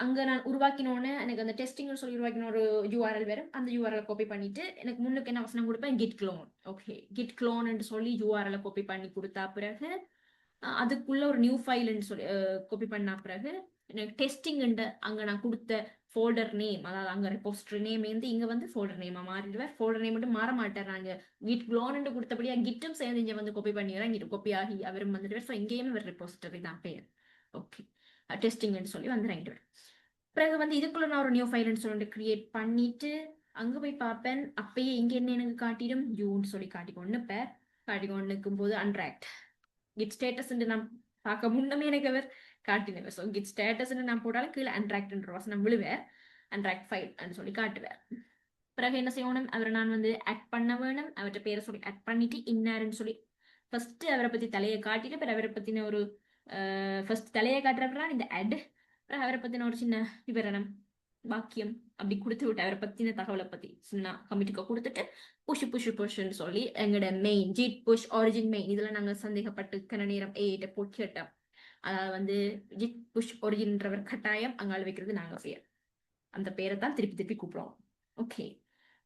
அங்க நான் உருவாக்கினோன்னு எனக்கு அந்த டெஸ்டிங் சொல்லி உருவாக்கின ஒரு யூஆர்எல் வரும். அந்த யூஆர்எல் காப்பி பண்ணிட்டு எனக்கு முன்னுக்கு என்ன வசனம் கொடுப்பேன், git clone. Okay, git clone சொல்லி யூஆர்எல் காப்பி பண்ணி கொடுத்தா பிறகு அதுக்குள்ள ஒரு நியூ ஃபைல்னு சொல்லி காப்பி பண்ண பிறகு எனக்கு டெஸ்டிங் அங்க நான் கொடுத்த ஃபோல்டர் நேம், அதாவது அங்க ரெப்போசிட்டரி நேம் இங்க வந்து ஃபோல்டர் நேமா மாறிடுவேன். ஃபோல்டர் நேம் மட்டும் மாற மாட்டேன். நாங்க கிட் க்ளோன் கொடுத்தபடியா கிட்டும் சேர்ந்து இங்க வந்து காப்பி பண்ணிடுறேன், இங்கிட்டு காப்பி ஆகி அவரும் வந்துடுவேன். ஸோ இங்கேயும் ஒரு ரெப்போசிட்டரி தான் பேர். ஓகே, டெஸ்டிங்னு சொல்லி வந்து இறங்கிடுவேன். பிறகு வந்து இதுக்குள்ள நான் ஒரு நியூ ஃபைல்னு சொல்லிட்டு கிரியேட் பண்ணிட்டு அங்க போய் பார்ப்பேன். அப்பயே இங்க என்ன எனக்கு காட்டிடும், யூன்னு சொல்லி காட்டிக்கொண்டு காட்டிக்கொண்டு இருக்கும் போது அன்ட்ராக்ட் கிட் ஸ்டேட்டஸ் நான் பார்க்க முன்னமே எனக்கு அவர் காட்டினவர். ஸோ கிட் ஸ்டேட்டஸ் நான் போட்டாலும் கீழே அன்ட்ராக்ட்ன்ற வசனம் விழுவேன், அன்ட்ராக்ட் ஃபைல் சொல்லி காட்டுவேன். பிறகு என்ன செய்யணும், அவரை நான் வந்து ஆட் பண்ண வேணும். அவர்கிட்ட பேரை சொல்லி ஆட் பண்ணிட்டு இன்னாருன்னு சொல்லி ஃபர்ஸ்ட் அவரை பத்தி தலையை காட்டிட்டு பிறகு அவரை பத்தின ஒரு ஃபர்ஸ்ட் தலையை காட்டுறப்ப இந்த ஆட், பிறகு அவரை பத்தின ஒரு சின்ன விவரணம் வாக்கியம் அப்படி கொடுத்து விட்டு அவரை பத்தின தகவலை பத்தி சின்ன கமிட்டிக்கு கொடுத்துட்டு புஷ்ன்னு சொல்லி எங்களோட main git push origin main இதுல நாங்க சந்தேகப்பட்டு கன நேரம் ஏட்ட போட்டு கேட்டோம். அதாவது வந்து ஜிட் புஷ் ஒரிஜின்றவர் கட்டாயம் அங்காள் வைக்கிறது நாங்க பேர், அந்த பேரை தான் திருப்பி திருப்பி கூப்பிடுவோம். ஓகே,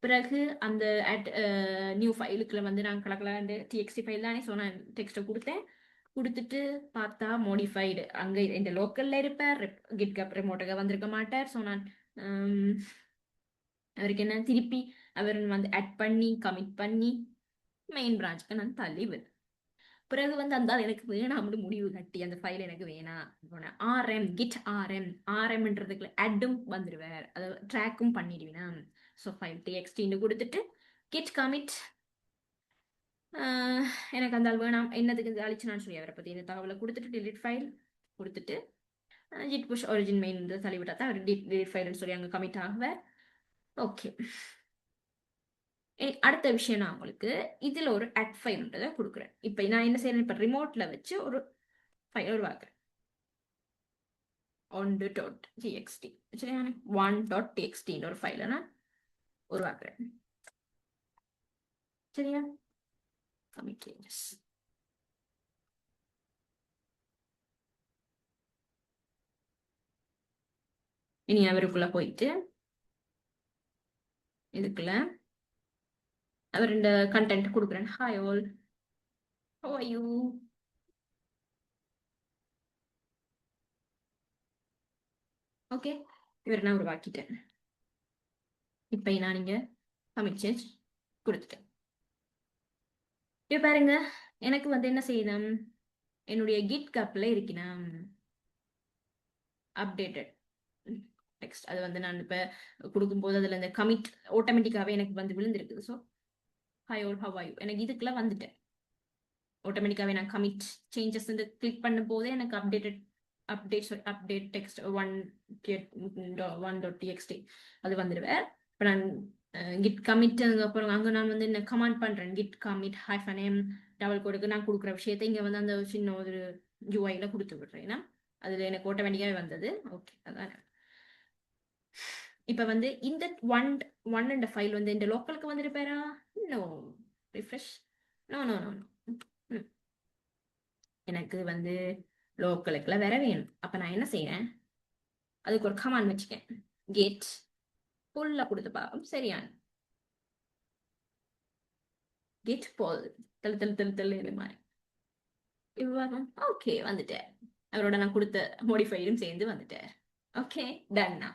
பிறகு அந்த நியூ ஃபைலுக்குள்ள வந்து நான் கலக்கலாண்டு டிஎக்ஸ்டி ஃபைல் தானே, ஸோ நான் டெக்ஸ்ட்டை கொடுத்துட்டு பார்த்தா மோடிஃபைடு அங்கே இந்த லோக்கல்ல இருப்பார், கிட்கப் ரிமோட்டுக்கு வந்திருக்க மாட்டார். ஸோ நான் அவருக்கு என்ன திருப்பி அவர் வந்து ஆட் பண்ணி கமிட் பண்ணி மெயின் பிரான்ச்சுக்கு நான் தள்ளி விடுறேன். பிறகு வந்து அந்த எனக்கு வேணாம்னு முடிவு கட்டி அந்த ஃபைல் எனக்கு வேணாம் ஆர்எம் கிட் ஆர்எம்ன்றதுக்குள்ள அட்டும் வந்துடுவார், அதை ட்ராக்கும் பண்ணிடுவேன். ஸோ ஃபைல் டிஎக்ஸ்டின்னு கொடுத்துட்டு கிட் கமிட் எனக்கு அந்த வேணாம் என்னதுக்கு அழிச்சுனான்னு சொல்லி அவரை பற்றி இந்த தகவலை கொடுத்துட்டு டிலீட் ஃபைல் கொடுத்துட்டு ஜிட் புஷ் ஒரிஜின் மெயின் தள்ளி விட்டா தான் அவர் டிலீட் ஃபைல்னு சொல்லி அங்கே கமிட் ஆகுவார். ஓகே, அடுத்த விஷயம் நான் உங்களுக்கு இதுல ஒரு அட் ஃபைல்ன்றதை கொடுக்குறேன். இப்போ நான் என்ன செய்யறேன், இப்போ ரிமோட்ல வச்சு ஒரு ஃபைல் உருவாக்குறேன். on.txt சரியான 1.txt ஒரு ஃபைலை நான் உருவாக்குறேன். சரியா, commit changes. இனி அவருக்குள்ள போயிட்டு இதுக்குள்ள அவர் இந்த கண்டென்ட் கொடுக்குறேன். Hi all, how are you? Okay, இவர் நான் உருவாக்கிட்டேன். இப்போ நான் இங்க கமிட் சேஞ்ச் கொடுத்துட்டேன். இப்போ பாருங்க, எனக்கு வந்து என்ன செய்யணும், என்னுடைய கிட் கப்ல இருக்கணும் அப்டேட்டட் டெக்ஸ்ட். அது வந்து நான் இப்போ கொடுக்கும்போது அதில் இந்த கமிட் ஆட்டோமேட்டிக்காகவே எனக்கு வந்து விழுந்திருக்குது. So hi all how are you எனக்கு இதுக்கெல்லாம் வந்துட்டேன் ஆட்டோமேட்டிக்காகவே. நான் கமிட் சேஞ்சஸ் வந்து கிளிக் பண்ணும் போதே எனக்கு அப்டேட் டெக்ஸ்ட் 1.txt அது வந்துடுவேன். இப்போ நான் கிட் கமிட் அப்புறம் அங்கே நான் வந்து என்ன கமாண்ட் பண்ணுறேன், கிட் கமிட் -m டபுள் கோடுக்கு நான் கொடுக்குற விஷயத்தை இங்கே வந்து அந்த சின்ன ஒரு யூஐல கொடுத்து விடுறேன். ஏன்னா அதில் எனக்கு ஆட்டோமேட்டிக்காகவே வந்தது. ஓகே, அதான். இப்போ வந்து இந்த ஒன் இந்த ஃபைல் வந்து இந்த லோக்கலுக்கு வந்துருப்பாரா? No, refresh. No no no no, எனக்கு வந்து லோக்கலுக்குள்ள வேற வேணும். அப்போ நான் என்ன செய்யறேன், அதுக்கு ஒரு கமாண்ட் வச்சுக்கேன், கெட் புல்ல கொடுத்து பார்ப்போம். சரியான கெட் போல் தள்ளு தள்ளு தள்ளு தள்ளு இது மாதிரி இவ்வாறு. ஓகே, வந்துட்டேன். அவரோட நான் கொடுத்த மோடிஃபைடும் சேர்ந்து வந்துட்டேன். ஓகே, டன்னா.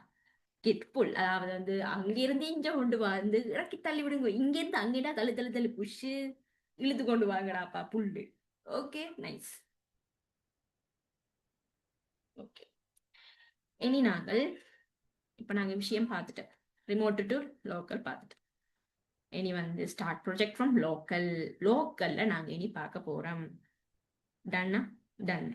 கெட் புல், அதாவது வந்து அங்கிருந்து இங்க கொண்டு வந்து இறக்கி தள்ளி விடுங்க, இங்கிருந்து அங்கேடா தள்ளு தள்ளு தள்ளு புஷு இழுத்து கொண்டு வாங்கடாப்பா புல்லு. Okay, nice. ஓகே, இனி நாங்கள் இப்போ நாங்கள் விஷயம் பார்த்துட்டோம், ரிமோட் டு லோக்கல் பார்த்துட்டோம். இனி வந்து ஸ்டார்ட் ப்ரொஜெக்ட் ஃப்ரம் லோக்கல்ல நாங்கள் இனி பார்க்க போறோம். டன்னா டன்.